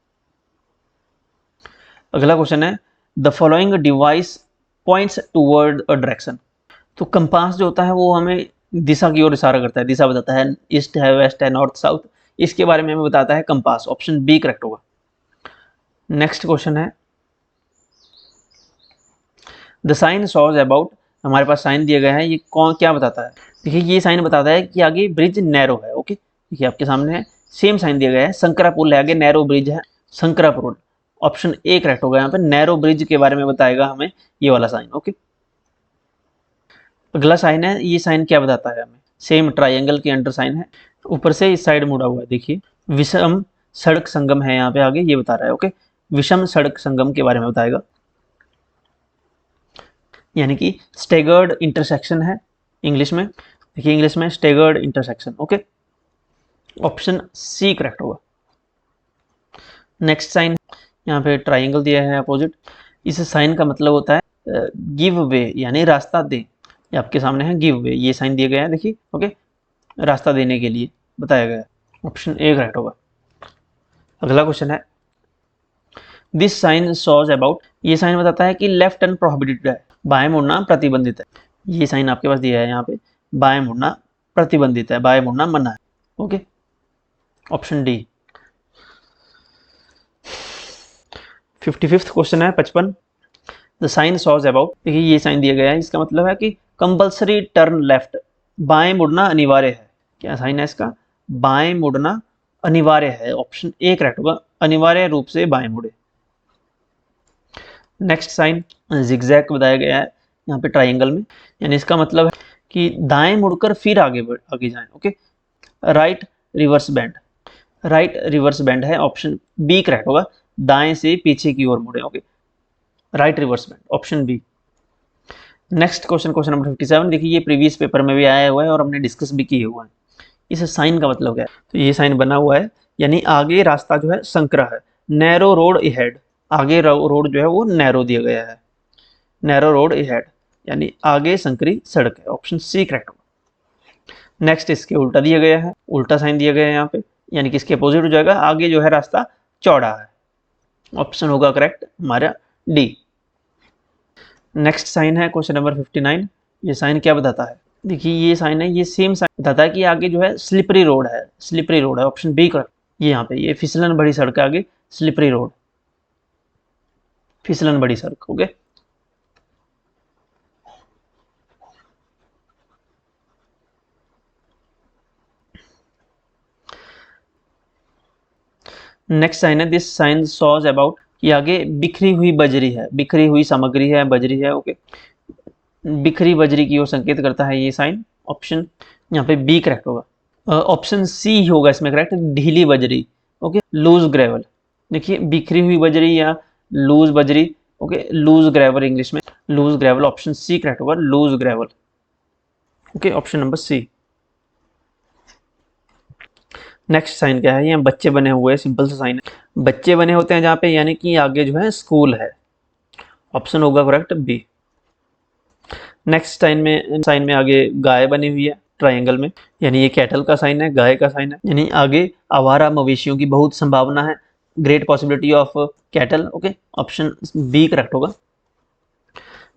अगला क्वेश्चन है, the following device points toward a direction. तो कंपास जो होता है वो हमें दिशा की ओर इशारा करता है, दिशा बताता है, ईस्ट है, वेस्ट है, नॉर्थ साउथ, इसके बारे में हमें बताता है कंपास। ऑप्शन बी करेक्ट होगा। नेक्स्ट क्वेश्चन है, द साइन शोज अबाउट हमारे पास साइन दिया गया है, ये कौन क्या बताता है? देखिए ये साइन बताता है कि आगे ब्रिज नैरो है। ओके, देखिए आपके सामने है, सेम साइन दिया गया है, संकरा पुल है, आगे नैरो ब्रिज है, संकरा पुल। ऑप्शन ए करेक्ट होगा, यहाँ पे नैरो ब्रिज के बारे में बताएगा हमें ये वाला साइन। ओके, अगला साइन है, ये साइन क्या बताता है हमें? सेम ट्राइंगल के अंडर साइन है, ऊपर से इस साइड मुड़ा हुआ है। देखिए विषम सड़क संगम है यहाँ पे, आगे ये बता रहा है। ओके, विषम सड़क संगम के बारे में बताएगा, यानी कि स्टेगर्ड इंटरसेक्शन है इंग्लिश में। देखिए इंग्लिश में staggered intersection. Okay, option C correct होगा। नेक्स्ट साइन, यहाँ पे ट्राइंगल दिया है अपोजिट, इस साइन का मतलब होता है गिव वे, यानी रास्ता दे। ये आपके सामने है गिव वे, ये साइन दिया गया है देखिए। ओके, रास्ता देने के लिए बताया गया है, ऑप्शन ए करेक्ट होगा। अगला क्वेश्चन है, दिस साइन शोज अबाउट, ये साइन बताता है कि लेफ्ट टर्न प्रोहिबिटेड है, बाएं मुड़ना प्रतिबंधित है। ये साइन आपके पास दिया है यहाँ पे, बाएं मुड़ना प्रतिबंधित है, बाएं मुड़ना मना है। Okay, option D. 55th question है 55, द साइन शोज अबाउट, देखिए ये साइन दिया गया है, इसका मतलब है कि कंपल्सरी टर्न लेफ्ट, बाएं मुड़ना अनिवार्य है। क्या साइन है इसका? बाएं मुड़ना अनिवार्य है, ऑप्शन ए करेक्ट होगा, अनिवार्य रूप से बाएं मुड़े। नेक्स्ट साइन जिगजैग बताया गया है यहाँ पे ट्राइंगल में, यानी इसका मतलब है कि दाएं मुड़कर फिर आगे जाएं। Okay, right reverse bend, right reverse bend है, ऑप्शन बी करेक्ट होगा, दाएं से पीछे की ओर मुड़े। Okay, right reverse bend, option B. Next question, question number 57, देखिए ये प्रीवियस पेपर में भी आया हुआ है और हमने डिस्कस भी किए हुआ है। इस साइन का मतलब क्या है? तो ये साइन बना हुआ है, यानी आगे रास्ता जो है संकरा है, नैरो रोड अहेड, आगे रोड जो है वो नैरो दिया गया है, नैरो रोड अहेड, यानी आगे संकरी सड़क है, ऑप्शन सी करेक्ट होगा। नेक्स्ट इसके उल्टा दिया गया है, उल्टा साइन दिया गया है यहाँ पे, यानी कि इसके अपोजिट हो जाएगा, आगे जो है रास्ता चौड़ा है, ऑप्शन होगा करेक्ट हमारा डी। नेक्स्ट साइन है क्वेश्चन नंबर 59, ये साइन क्या बताता है? देखिए ये साइन है, ये सेम साइन बताता है कि आगे जो है स्लिपरी रोड है, स्लिपरी रोड है, ऑप्शन बी करेक्ट। ये यहाँ पे ये फिसलन बड़ी सड़क है, आगे स्लिपरी रोड, फिसलन बड़ी सड़क। ओके, नेक्स्ट साइन है, दिस साइन शोज अबाउट, कि आगे बिखरी हुई बजरी है, बिखरी हुई सामग्री है, बजरी है। ओके, बिखरी बजरी की ओर संकेत करता है ये साइन, ऑप्शन यहाँ पे बी करेक्ट होगा, ऑप्शन सी होगा इसमें करेक्ट, ढीली बजरी। ओके, लूज ग्रेवल, देखिए बिखरी हुई बजरी या लूज बजरी। ओके, लूज ग्रेवल इंग्लिश में, loose gravel, option C correct होगा, loose gravel. Okay, option number C. Next sign क्या है? ये बच्चे बने हुए हैं, सिंपल सा साइन है, बच्चे बने होते हैं जहाँ पे, यानी कि आगे जो है स्कूल है, ऑप्शन होगा करेक्ट बी। नेक्स्ट साइन में आगे गाय बनी हुई है ट्रायंगल में, यानी ये कैटल का साइन है, गाय का साइन है, यानी आगे आवारा मवेशियों की बहुत संभावना है, great possibility of cattle. Okay, option B correct होगा।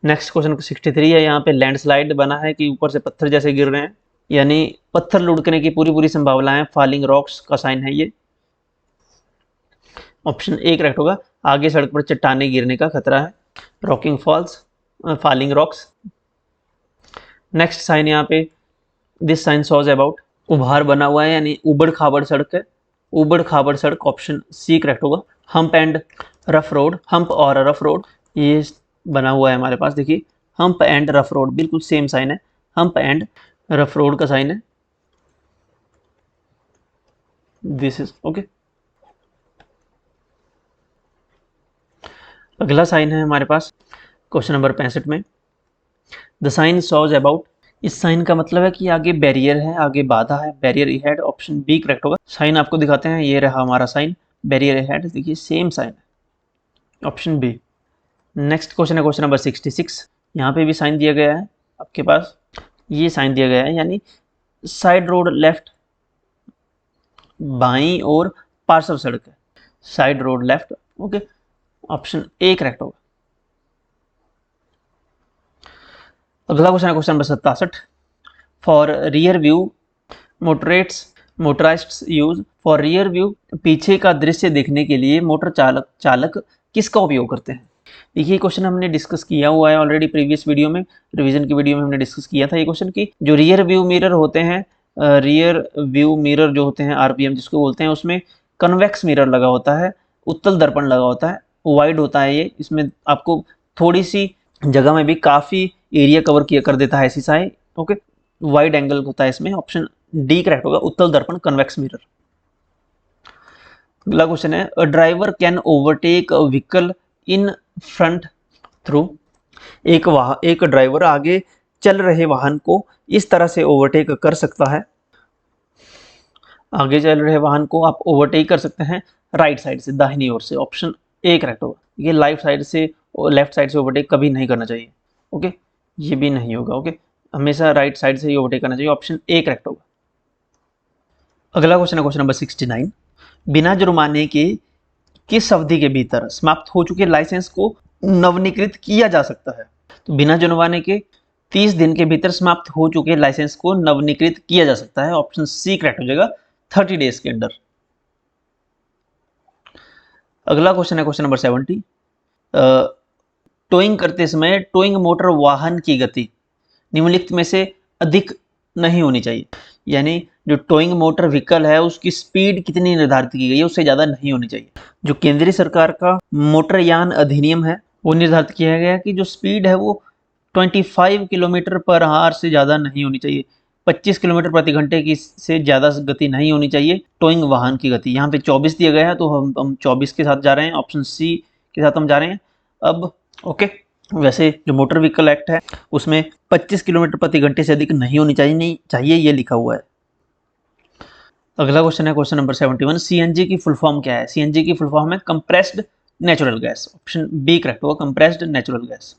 नेक्स्ट क्वेश्चन 63 है, यहाँ पे लैंडस्लाइड बना है कि ऊपर से पत्थर जैसे गिर रहे हैं, यानी पत्थर लुढ़कने की पूरी पूरी संभावना है, फॉलिंग रॉक्स का साइन है ये, ऑप्शन ए करेक्ट होगा, आगे सड़क पर चट्टाने गिरने का खतरा है, rocking falls, falling rocks. Next sign यहाँ पे, दिस साइन शोज अबाउट, उभार बना हुआ है, यानी उबड़ खाबड़ सड़क है, उबड़ खाबड़ सड़क, ऑप्शन सी करेक्ट होगा। Hump and rough road, hump और रफ रोड ये बना हुआ है हमारे पास, देखिए हम्प एंड रफ रोड, बिल्कुल सेम साइन है, हम्प एंड रफ रोड का साइन है, दिस इज ओके। अगला साइन है हमारे पास क्वेश्चन नंबर 65 में, द साइन शोज अबाउट, इस साइन का मतलब है कि आगे बैरियर है, आगे बाधा है, barrier ahead, option B correct होगा। साइन आपको दिखाते हैं, ये रहा हमारा साइन, बैरियर अहेड, देखिए सेम साइन है, ऑप्शन बी। नेक्स्ट क्वेश्चन है क्वेश्चन नंबर 66, यहाँ पे भी साइन दिया गया है आपके पास, ये साइन दिया गया है, यानी साइड रोड लेफ्ट, बाईं और पार्श्व सड़क है, side road left. Okay, option A correct होगा। अगला क्वेश्चन है question number 67, for rear view motorists use, for rear view, पीछे का दृश्य देखने के लिए मोटर चालक किसका उपयोग करते हैं? देखिए क्वेश्चन हमने डिस्कस किया हुआ है ऑलरेडी प्रीवियस वीडियो में, रिवीजन की वीडियो में हमने डिस्कस किया था ये क्वेश्चन की जो रियर व्यू मिरर होते हैं, रियर व्यू मिरर जो होते हैं आरवीएम जिसको बोलते हैं, उसमें कन्वेक्स मिरर लगा होता है, उत्तल दर्पण लगा होता है, वाइड होता है ये, इसमें आपको थोड़ी सी जगह में भी काफ़ी एरिया कवर किया कर देता है शीशा। ओके, वाइड एंगल होता है इसमें, ऑप्शन डी करेक्ट होगा, उत्तल दर्पण कन्वेक्स मिरर। अगला क्वेश्चन है, a driver can overtake a vehicle in front through. एक ड्राइवर आगे चल रहे वाहन को इस तरह से ओवरटेक कर सकता है, आगे चल रहे वाहन को आप ओवरटेक कर सकते हैं राइट साइड से, दाहिनी ओर से, ऑप्शन ए करेक्ट होगा। ये लेफ्ट साइड से ओवरटेक कभी नहीं करना चाहिए। ओके, ये भी नहीं होगा। ओके, हमेशा राइट साइड से ही ओवरटेक करना चाहिए, ऑप्शन ए करेक्ट होगा। अगला क्वेश्चन है क्वेश्चन नंबर 69, बिना जुर्माने के किस अवधि के भीतर समाप्त हो चुके लाइसेंस को नवनीकृत किया जा सकता है? तो बिना जुर्माने के 30 दिन के भीतर समाप्त हो चुके लाइसेंस को नवनीकृत किया जा सकता है, ऑप्शन सी करेक्ट हो जाएगा, 30 डेज के अंदर। अगला क्वेश्चन है क्वेश्चन नंबर 70, टोइंग करते समय टोइंग मोटर वाहन की गति निम्नलिखित में से अधिक नहीं होनी चाहिए। यानी जो टोइंग मोटर व्हीकल है उसकी स्पीड कितनी निर्धारित की गई है, उससे ज़्यादा नहीं होनी चाहिए। जो केंद्रीय सरकार का मोटरयान अधिनियम है वो निर्धारित किया गया है कि जो स्पीड है वो 25 किलोमीटर पर आवर से ज़्यादा नहीं होनी चाहिए, 25 किलोमीटर प्रति घंटे की से ज़्यादा गति नहीं होनी चाहिए टोइंग वाहन की गति। यहाँ पे 24 दिया गया है तो हम 24 के साथ जा रहे हैं, ऑप्शन सी के साथ हम जा रहे हैं। अब ओके, वैसे जो मोटर व्हीकल एक्ट है उसमें 25 किलोमीटर प्रति घंटे से अधिक नहीं होनी चाहिए ये लिखा हुआ है। अगला क्वेश्चन है क्वेश्चन नंबर 71, सीएनजी की फुल फॉर्म क्या है? सीएनजी की फुल फॉर्म है compressed natural gas, option B correct होगा, कंप्रेस्ड नेचुरल गैस।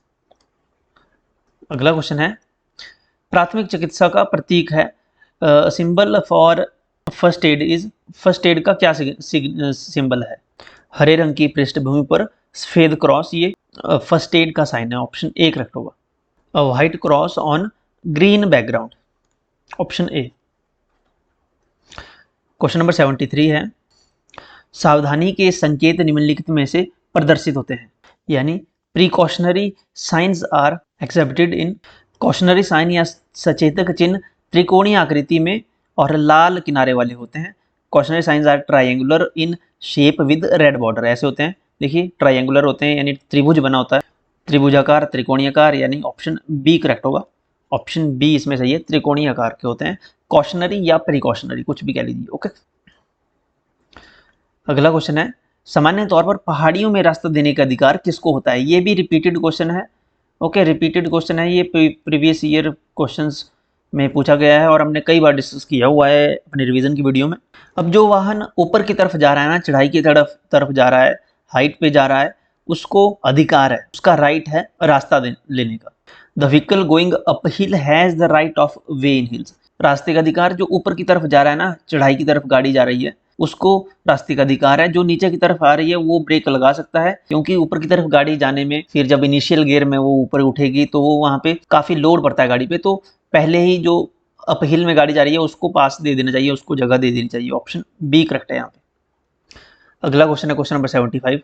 अगला क्वेश्चन है, प्राथमिक चिकित्सा का प्रतीक है, symbol for first aid is, first aid का क्या सिंबल है? हरे रंग की पृष्ठभूमि पर सफेद क्रॉस, ये फर्स्ट एड का साइन है, ऑप्शन ए करेक्ट होगा। A white cross on green background, option A. Question number 73 है, सावधानी के संकेत निम्नलिखित में से प्रदर्शित होते हैं, यानी precautionary signs are accepted in, cautionary sign या सचेतक चिन्ह त्रिकोणीय आकृति में और लाल किनारे वाले होते हैं। Cautionary signs are triangular in shape with red border, ऐसे होते हैं, देखिए ट्राइंगुलर होते हैं यानी त्रिभुज बना होता है, त्रिभुजाकार त्रिकोणीयकार, यानी ऑप्शन बी करेक्ट होगा, ऑप्शन बी इसमें सही है, त्रिकोणीय आकार के होते हैं, कॉशनरी या प्रिकॉशनरी कुछ भी कह लीजिए। ओके, अगला क्वेश्चन है, सामान्य तौर पर पहाड़ियों में रास्ता देने का अधिकार किसको होता है? ये भी रिपीटेड क्वेश्चन है। ओके, रिपीटेड क्वेश्चन है ये, प्रीवियस ईयर क्वेश्चंस में पूछा गया है और हमने कई बार डिस्कस किया हुआ है अपने रिवीजन की वीडियो में। अब जो वाहन ऊपर की तरफ जा रहा है ना, चढ़ाई की तरफ जा रहा है, हाइट पे जा रहा है, उसको अधिकार है, उसका राइट है रास्ता लेने का। The vehicle going up hill has the right of way in hills, रास्ते का अधिकार, जो ऊपर की तरफ जा रहा है ना, चढ़ाई की तरफ गाड़ी जा रही है, उसको रास्ते का अधिकार है। जो नीचे की तरफ आ रही है वो ब्रेक लगा सकता है, क्योंकि ऊपर की तरफ गाड़ी जाने में फिर जब इनिशियल गियर में वो ऊपर उठेगी तो वो वहाँ पे काफ़ी लोड पड़ता है गाड़ी पे, तो पहले ही जो अपहिल में गाड़ी जा रही है उसको पास दे देना चाहिए, उसको जगह दे देनी चाहिए, ऑप्शन बी करेक्ट है यहाँ पे। अगला क्वेश्चन है क्वेश्चन नंबर 75,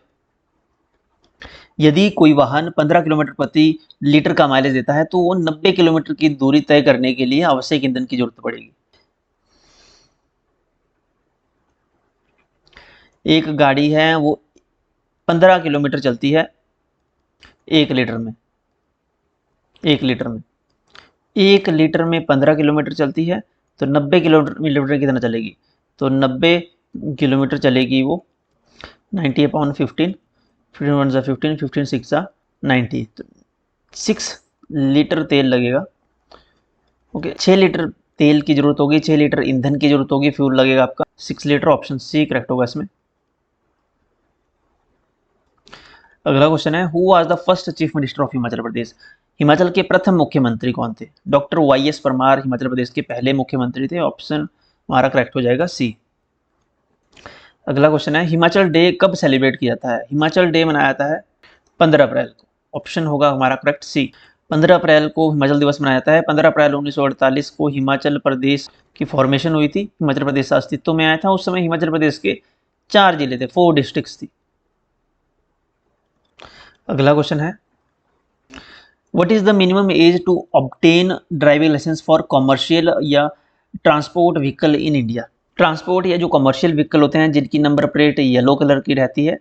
यदि कोई वाहन 15 किलोमीटर प्रति लीटर का माइलेज देता है तो वो 90 किलोमीटर की दूरी तय करने के लिए आवश्यक ईंधन की जरूरत पड़ेगी। एक गाड़ी है वो 15 किलोमीटर चलती है 1 लीटर में, 1 लीटर में 1 लीटर में 15 किलोमीटर चलती है तो 90 किलोमीटर कितना चलेगी? तो 90 किलोमीटर चलेगी वो 90 अपॉन 15, 15 1 15, 15 6 90, तो 6 लीटर तेल लगेगा। ओके, 6 लीटर तेल की जरूरत होगी, 6 लीटर ईंधन की जरूरत होगी, फ्यूल लगेगा आपका 6 लीटर, ऑप्शन सी करेक्ट होगा इसमें। अगला क्वेश्चन है, who was the first chief minister of Himachal Pradesh? Himachal के प्रथम मुख्यमंत्री कौन थे? Doctor Y S. परमार हिमाचल प्रदेश के पहले मुख्यमंत्री थे, ऑप्शन हमारा करेक्ट हो जाएगा सी। अगला क्वेश्चन है, हिमाचल डे कब सेलिब्रेट किया जाता है? हिमाचल डे मनाया जाता है 15 अप्रैल को, ऑप्शन होगा हमारा करेक्ट सी। 15 अप्रैल को हिमाचल दिवस मनाया जाता है। 15 अप्रैल 1948 को हिमाचल प्रदेश की फॉर्मेशन हुई थी, हिमाचल प्रदेश अस्तित्व में आया था। उस समय हिमाचल प्रदेश के 4 जिले थे, 4 डिस्ट्रिक्ट्स थी। अगला क्वेश्चन है, what is the minimum age to obtain driving licence for commercial या transport vehicle in India. Transport या जो कमर्शियल व्हीकल होते हैं जिनकी नंबर प्लेट येलो कलर की रहती है,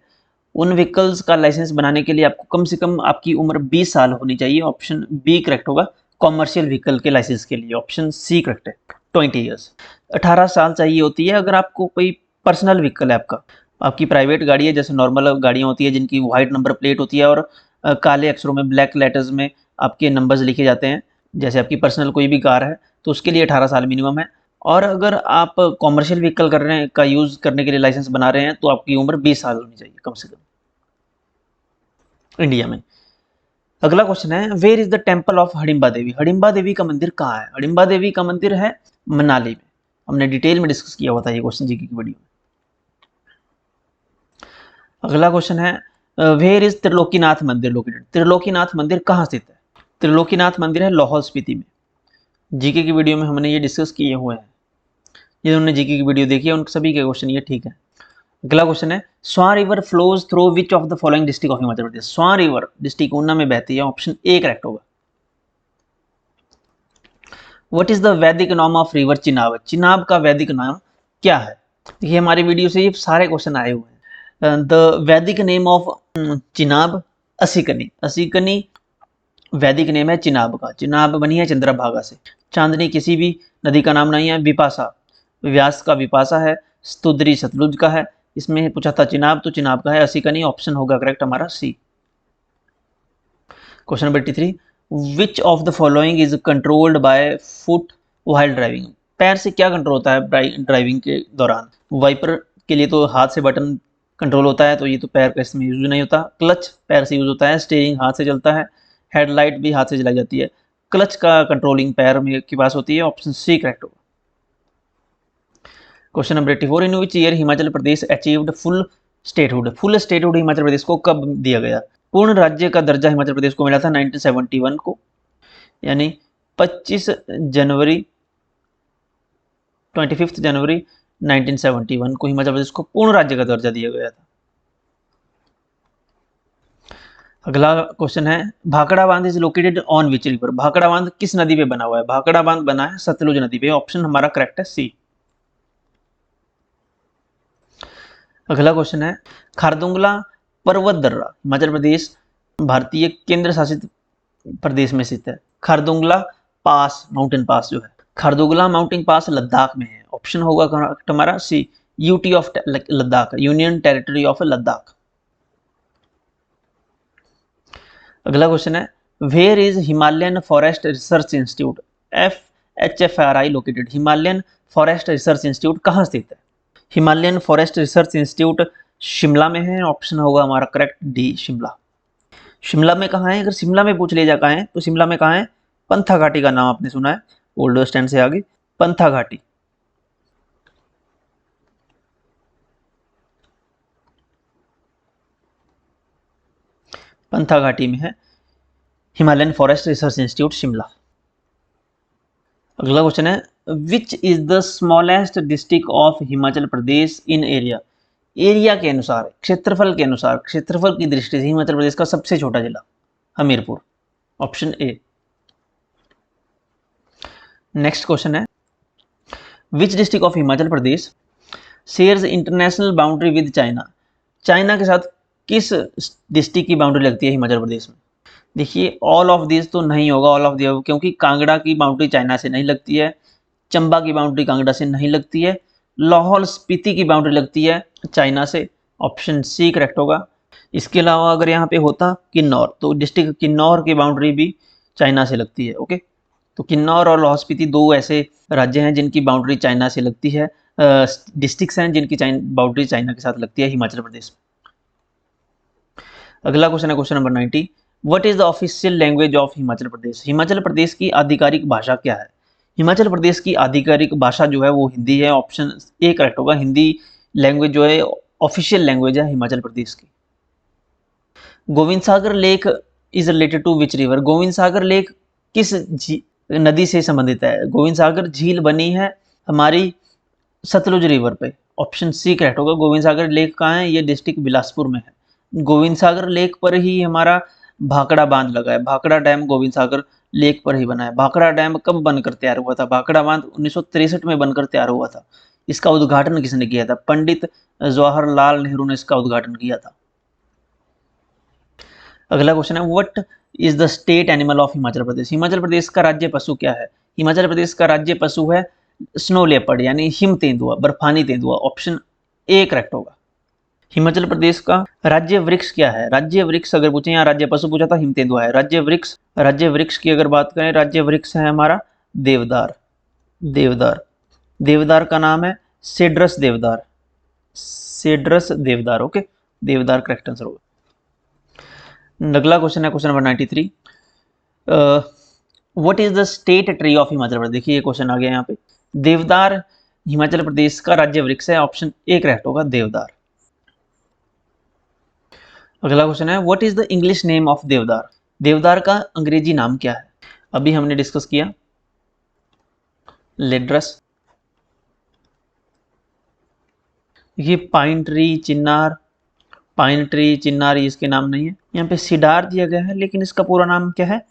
उन व्हीकल्स का लाइसेंस बनाने के लिए आपको कम से कम आपकी उम्र 20 साल होनी चाहिए। ऑप्शन बी करेक्ट होगा। कॉमर्शियल व्हीकल के लाइसेंस के लिए ऑप्शन सी करेक्ट है, 20 ईयर्स। 18 साल चाहिए होती है अगर आपको कोई पर्सनल व्हीकल है, आपकी प्राइवेट गाड़ी है, जैसे नॉर्मल गाड़ियाँ होती है जिनकी वाइट नंबर प्लेट होती है और काले अक्षरों में ब्लैक लेटर्स में आपके नंबर्स लिखे जाते हैं, जैसे आपकी पर्सनल कोई भी कार है, तो उसके लिए 18 साल मिनिमम है। और अगर आप कॉमर्शियल व्हीकल का यूज़ करने के लिए लाइसेंस बना रहे हैं तो आपकी उम्र 20 साल होनी चाहिए कम से कम इंडिया में। अगला क्वेश्चन है, where is the temple of Hadimba Devi. Hadimba Devi का मंदिर कहाँ है? हडिम्बा देवी का मंदिर है मनाली में। हमने डिटेल में डिस्कस किया हुआ था ये क्वेश्चन जीके की वीडियो में। अगला क्वेश्चन है, वेयर इज त्रिलोकीनाथ मंदिर लोकेटेड। त्रिलोकीनाथ मंदिर कहाँ स्थित है? त्रिलोकीनाथ मंदिर है लाहौल स्पीति में। जीके की वीडियो में हमने ये डिस्कस किए हुए हैं। जिन्होंने जीके की वीडियो देखी है उन सभी के क्वेश्चन ये ठीक है। अगला क्वेश्चन है, Swan river flows through which of the following district of Himachal Pradesh. Swan river district Una में बहती है, ऑप्शन ए करेक्ट होगा। व्हाट इज द वैदिक नाम ऑफ रिवर चिनाब। चिनाब का वैदिक नाम क्या है? देखिए हमारी वीडियो से ये सारे क्वेश्चन आए हुए हैं। द वैदिक नेम ऑफ चिनाब असिकनी। असिकनी वैदिक नेम है चिनाब का। चिनाब बनी है चंद्रभागा से। चांदनी किसी भी नदी का नाम नहीं है। विपाशा व्यास का विपाशा है। स्तुद्री सतलुज का है। इसमें पूछा था चिनाब, तो चिनाब का है। असिकनी ऑप्शन होगा करेक्ट हमारा C. Question number 83, which of the following is controlled by foot while driving. पैर से क्या कंट्रोल होता है ड्राइविंग के दौरान? वाइपर के लिए तो हाथ से बटन कंट्रोल होता है, तो ये तो पैर का इसमें यूज नहीं होता। क्लच पैर से यूज होता है। स्टीयरिंग हाथ से चलता है। हेडलाइट भी हाथ से चलाई जाती है। क्लच का कंट्रोलिंग पैर में के पास होती है। ऑप्शन सी करेक्ट होगा। Question number 84, in which year Himachal Pradesh achieved full statehood. Full statehood Himachal Pradesh को कब दिया गया? पूर्ण राज्य का दर्जा हिमाचल प्रदेश को मिला था 1971 को, यानी 25 जनवरी 25 जनवरी 1971 को हिमाचल प्रदेश को पूर्ण राज्य का दर्जा दिया गया था। अगला क्वेश्चन है, भाखड़ा बांध is located on which river. Bhakra बांध किस नदी पे बना हुआ है? भाखड़ा बांध बना है सतलुज नदी पे। ऑप्शन हमारा करेक्ट है सी। अगला क्वेश्चन है, खारदुंगला पर्वत दर्रा हिमाचल प्रदेश भारतीय केंद्र शासित प्रदेश में स्थित है। खारदुंगला पास माउंटेन पास जो है, खारदुंगला माउंटेन पास लद्दाख में है। ऑप्शन होगा करेक्ट हमारा C, UT of Ladakh, union territory of Ladakh. अगला क्वेश्चन है, where is Himalayan Forest Research Institute FHFRI located. Himalayan Forest Research Institute कहाँ स्थित है? Himalayan Forest Research Institute Shimla में है। ऑप्शन होगा हमारा करेक्ट डी शिमला। शिमला में कहाँ है? अगर शिमला में पूछ लिया जाए तो शिमला में कहाँ है? पंथा घाटी का नाम आपने सुना है, ओल्ड बस स्टैंड से आगे पंथा घाटी। पंथा घाटी में है Himalayan Forest Research Institute Shimla. अगला क्वेश्चन है, which is the smallest district of Himachal Pradesh in area. Area के अनुसार, क्षेत्रफल के अनुसार, क्षेत्रफल की दृष्टि से हिमाचल प्रदेश का सबसे छोटा जिला Hamirpur. Option A. Next question है, which district of Himachal Pradesh shares international boundary with China. China के साथ किस डिस्ट्रिक्ट की बाउंड्री लगती है हिमाचल प्रदेश में? देखिए ऑल ऑफ दिस तो नहीं होगा, ऑल ऑफ दी, क्योंकि कांगड़ा की बाउंड्री चाइना से नहीं लगती है। चंबा की बाउंड्री कांगड़ा से नहीं लगती है। लाहौल स्पीति की बाउंड्री लगती है चाइना से। ऑप्शन सी करेक्ट होगा। इसके अलावा अगर यहाँ पे होता किन्नौर, तो डिस्ट्रिक्ट किन्नौर की बाउंड्री भी चाइना से लगती है। ओके, तो किन्नौर और लाहौल स्पीति दो ऐसे राज्य हैं जिनकी बाउंड्री चाइना से लगती है, डिस्ट्रिक्ट्स हैं जिनकी बाउंड्री चाइना के साथ लगती है हिमाचल प्रदेश में। अगला क्वेश्चन है question number 90, what is the official language of Himachal Pradesh. Himachal Pradesh की आधिकारिक भाषा क्या है? हिमाचल प्रदेश की आधिकारिक भाषा जो है वो हिंदी है। ऑप्शन ए करेक्ट होगा। हिंदी लैंग्वेज जो है ऑफिशियल लैंग्वेज है हिमाचल प्रदेश की। Govind Sagar lake is related to which river. Govind Sagar lake किस नदी से संबंधित है? गोविंद सागर झील बनी है हमारी सतलुज रिवर पे। ऑप्शन सी करेक्ट होगा। गोविंद सागर लेक कहाँ है? ये डिस्ट्रिक्ट बिलासपुर में है। गोविंद सागर लेक पर ही हमारा भाखड़ा बांध लगा है। भाखड़ा डैम गोविंद सागर लेक पर ही बना है। भाखड़ा डैम कब बनकर तैयार हुआ था? भाखड़ा बांध 1963 में बनकर तैयार हुआ था। इसका उद्घाटन किसने किया था? पंडित जवाहरलाल नेहरू ने इसका उद्घाटन किया था। अगला क्वेश्चन है, what is the state animal of Himachal Pradesh? Himachal Pradesh का राज्य पशु क्या है? हिमाचल प्रदेश का राज्य पशु है स्नो लेपर्ड यानी हिम तेंदुआ, बर्फानी तेंदुआ। ऑप्शन ए करेक्ट होगा। हिमाचल प्रदेश का राज्य वृक्ष क्या है? राज्य वृक्ष अगर पूछे, यहाँ राज्य पशु पूछा था, हिम तेंदुआ है। राज्य वृक्ष की अगर बात करें, राज्य वृक्ष है हमारा देवदार। देवदार देवदार का नाम है सेड्रस देवदार। सेड्रस देवदार, ओके, देवदार करेक्ट आंसर होगा। अगला क्वेश्चन है question number 93। What is the state tree of Himachal Pradesh? देखिए ये क्वेश्चन आ गया यहाँ पे। देवदार हिमाचल प्रदेश का राज्य वृक्ष है। ऑप्शन ए करेक्ट होगा, देवदार। अगला क्वेश्चन है, what is the English name of देवदार? देवदार का अंग्रेजी नाम क्या है? अभी हमने डिस्कस किया लेड्रस। देखिए pine tree, Chinnar, pine tree, Chinnar ये इसके नाम नहीं है। यहाँ पे सीडार दिया गया है, लेकिन इसका पूरा नाम क्या है?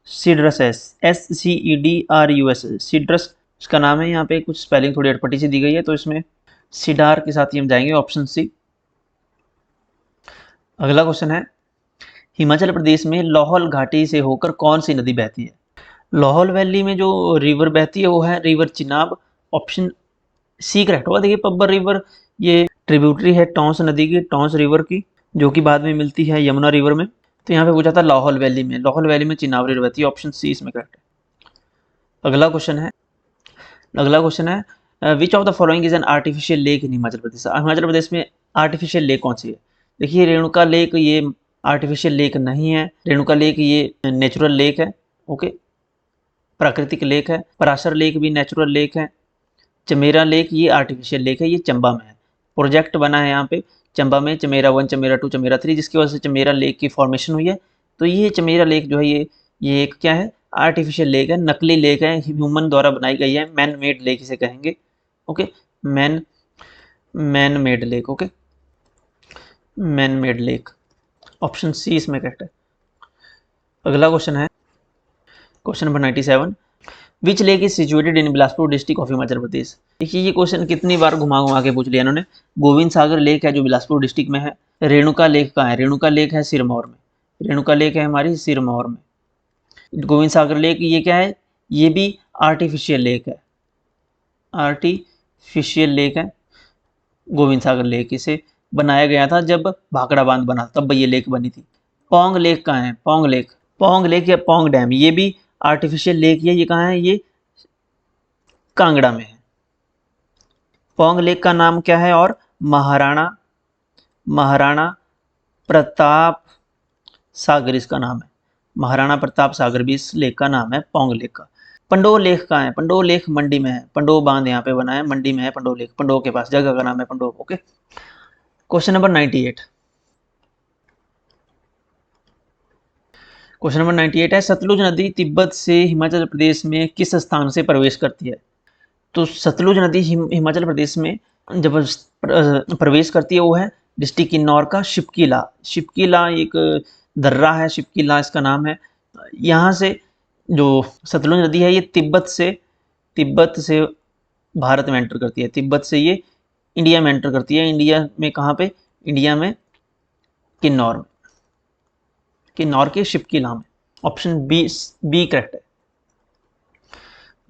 सीड्रस है, SCEDRUS, सीड्रस इसका नाम है। यहाँ पे कुछ स्पेलिंग थोड़ी अटपटी सी दी गई है, तो इसमें सीडार के साथ ही हम जाएंगे, ऑप्शन सी। अगला क्वेश्चन है, हिमाचल प्रदेश में लाहौल घाटी से होकर कौन सी नदी बहती है? लाहौल वैली में जो रिवर बहती है वो है river Chenab. Option C correct होगा। देखिए पब्बर रिवर ये ट्रिब्यूटरी है टॉन्स नदी की, टॉन्स रिवर की, जो कि बाद में मिलती है यमुना रिवर में। तो यहाँ पे पूछा था लाहौल वैली में, लाहौल वैली में चिनाब रिवर बहती है। ऑप्शन सी इसमें करेक्ट है। अगला क्वेश्चन है which of the following is an artificial lake in Himachal Pradesh? Himachal Pradesh में आर्टिफिशियल लेक कौन सी है? देखिए रेणुका लेक ये आर्टिफिशियल लेक नहीं है। रेणुका लेक ये नेचुरल लेक है, ओके, प्राकृतिक लेक है। पराशर लेक भी नेचुरल लेक है। चमेरा लेक ये आर्टिफिशियल लेक है, ये चंबा में है। प्रोजेक्ट बना है यहाँ पे चंबा में, चमेरा 1, चमेरा 2, चमेरा 3, जिसकी वजह से चमेरा लेक की फॉर्मेशन हुई है। तो ये चमेरा लेक जो है ये एक क्या है? आर्टिफिशियल लेक है, नकली लेक है, ह्यूमन द्वारा बनाई गई है, मैन मेड लेक इसे कहेंगे, okay, man made lake, okay, man made lake. Option C इसमें करेक्ट है। अगला क्वेश्चन है question number 97। Which lake is situated in Bilaspur district of Himachal Pradesh? देखिए ये क्वेश्चन कितनी बार घुमा घुमा के पूछ लिया इन्होंने। गोविंद सागर लेक है जो बिलासपुर डिस्ट्रिक्ट में है। रेणुका लेक कहाँ है? रेणुका लेक है सिरमौर में। रेणुका लेक है हमारी सिरमौर में। गोविंद सागर लेक ये क्या है? ये भी आर्टिफिशियल लेक है, आर्टिफिशियल लेक है गोविंद सागर लेक। इसे बनाया गया था जब भाखड़ा बांध बना, तब ये लेक बनी थी। पोंग लेक कहाँ है? पोंग लेक या पोंग डैम ये भी आर्टिफिशियल लेक है। ये कहाँ है? ये कांगड़ा में है। पोंग लेक का नाम क्या है? और महाराणा प्रताप सागर इसका नाम है। महाराणा प्रताप सागर भी इस लेक का नाम है, पोंग लेक का। पंडो लेक कहाँ है? पंडो लेक मंडी में है। पंडो बांध यहाँ पे बना है, मंडी में है पंडो लेक। पंडो के पास जगह का नाम है Pandoh, okay. Question number 98। Question number 98 है, सतलुज नदी तिब्बत से हिमाचल प्रदेश में किस स्थान से प्रवेश करती है? तो सतलुज नदी हिमाचल प्रदेश में जब प्रवेश करती है वो है डिस्ट्रिक्ट किन्नौर का शिपकीला। शिपकीला एक दर्रा है, शिपकीला इसका नाम है। यहाँ से जो सतलुज नदी है ये तिब्बत से भारत में एंटर करती है। तिब्बत से ये इंडिया में एंटर करती है। इंडिया में कहाँ पे? इंडिया में किन्नौर में, किन्नौर के शिपकीला में। ऑप्शन बी करेक्ट है।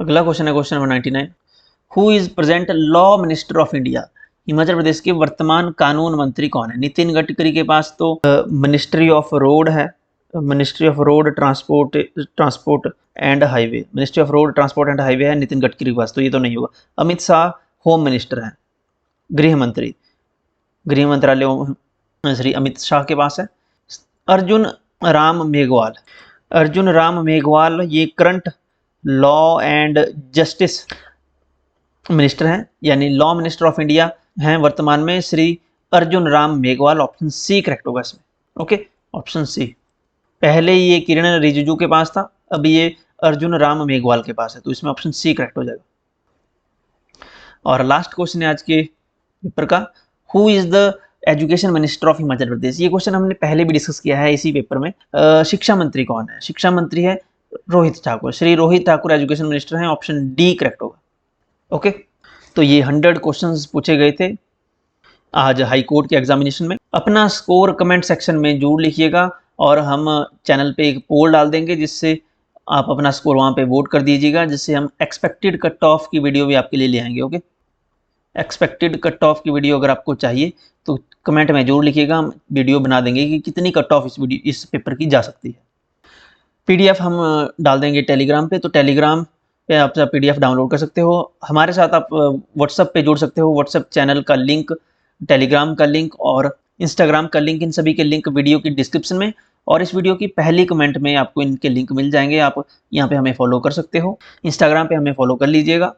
अगला क्वेश्चन है question number 99। Who is present law minister of India? Himachal Pradesh के वर्तमान कानून मंत्री कौन है? नितिन गडकरी के पास तो मिनिस्ट्री ऑफ रोड है, ministry of road transport and highway, ministry of road transport and highway है नितिन गडकरी के पास, तो ये तो नहीं होगा। अमित शाह होम मिनिस्टर है, गृह मंत्रालय श्री अमित शाह के पास है। अर्जुन राम मेघवाल ये current law and justice minister हैं, यानी लॉ मिनिस्टर ऑफ इंडिया हैं वर्तमान में Shri Arjun Ram Meghwal. Option C correct होगा इसमें, ओके, ऑप्शन सी। पहले ये किरण रिजिजू के पास था, अभी ये अर्जुन राम मेघवाल के पास है, तो इसमें ऑप्शन सी करेक्ट हो जाएगा। और लास्ट क्वेश्चन है आज के पेपर का, who is the education minister of Himachal Pradesh. ये क्वेश्चन हमने पहले भी डिस्कस किया है इसी पेपर में। शिक्षा मंत्री कौन है? शिक्षा मंत्री है रोहित ठाकुर। श्री रोहित ठाकुर एजुकेशन मिनिस्टर हैं। ऑप्शन डी करेक्ट होगा। ओके, तो ये 100 क्वेश्चंस पूछे गए थे आज हाई कोर्ट के एग्जामिनेशन में। अपना स्कोर कमेंट सेक्शन में जरूर लिखिएगा और हम चैनल पे एक पोल डाल देंगे जिससे आप अपना स्कोर वहाँ पे वोट कर दीजिएगा, जिससे हम एक्सपेक्टेड कट ऑफ की वीडियो भी आपके लिए ले आएंगे। ओके, एक्सपेक्टेड कट ऑफ की वीडियो अगर आपको चाहिए तो कमेंट में जरूर लिखिएगा, हम वीडियो बना देंगे कि कितनी कट ऑफ इस पेपर की जा सकती है। PDF हम डाल देंगे टेलीग्राम पे, तो टेलीग्राम पे आप PDF डाउनलोड कर सकते हो। हमारे साथ आप व्हाट्सएप पे जुड़ सकते हो। व्हाट्सएप चैनल का लिंक, टेलीग्राम का लिंक और इंस्टाग्राम का लिंक, इन सभी के लिंक वीडियो की डिस्क्रिप्शन में और इस वीडियो की पहली कमेंट में आपको इनके लिंक मिल जाएंगे। आप यहाँ पे हमें फॉलो कर सकते हो, इंस्टाग्राम पे हमें फॉलो कर लीजिएगा।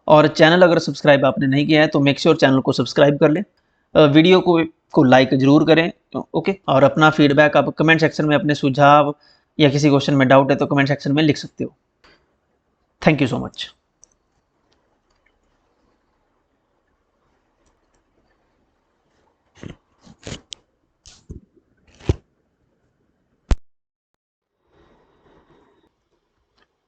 और चैनल अगर सब्सक्राइब आपने नहीं किया है तो मेक श्योर चैनल को सब्सक्राइब कर लें। वीडियो को लाइक जरूर करें। ओके, और अपना फीडबैक आप कमेंट सेक्शन में, अपने सुझाव या किसी क्वेश्चन में डाउट है तो कमेंट सेक्शन में लिख सकते हो। Thank you so much.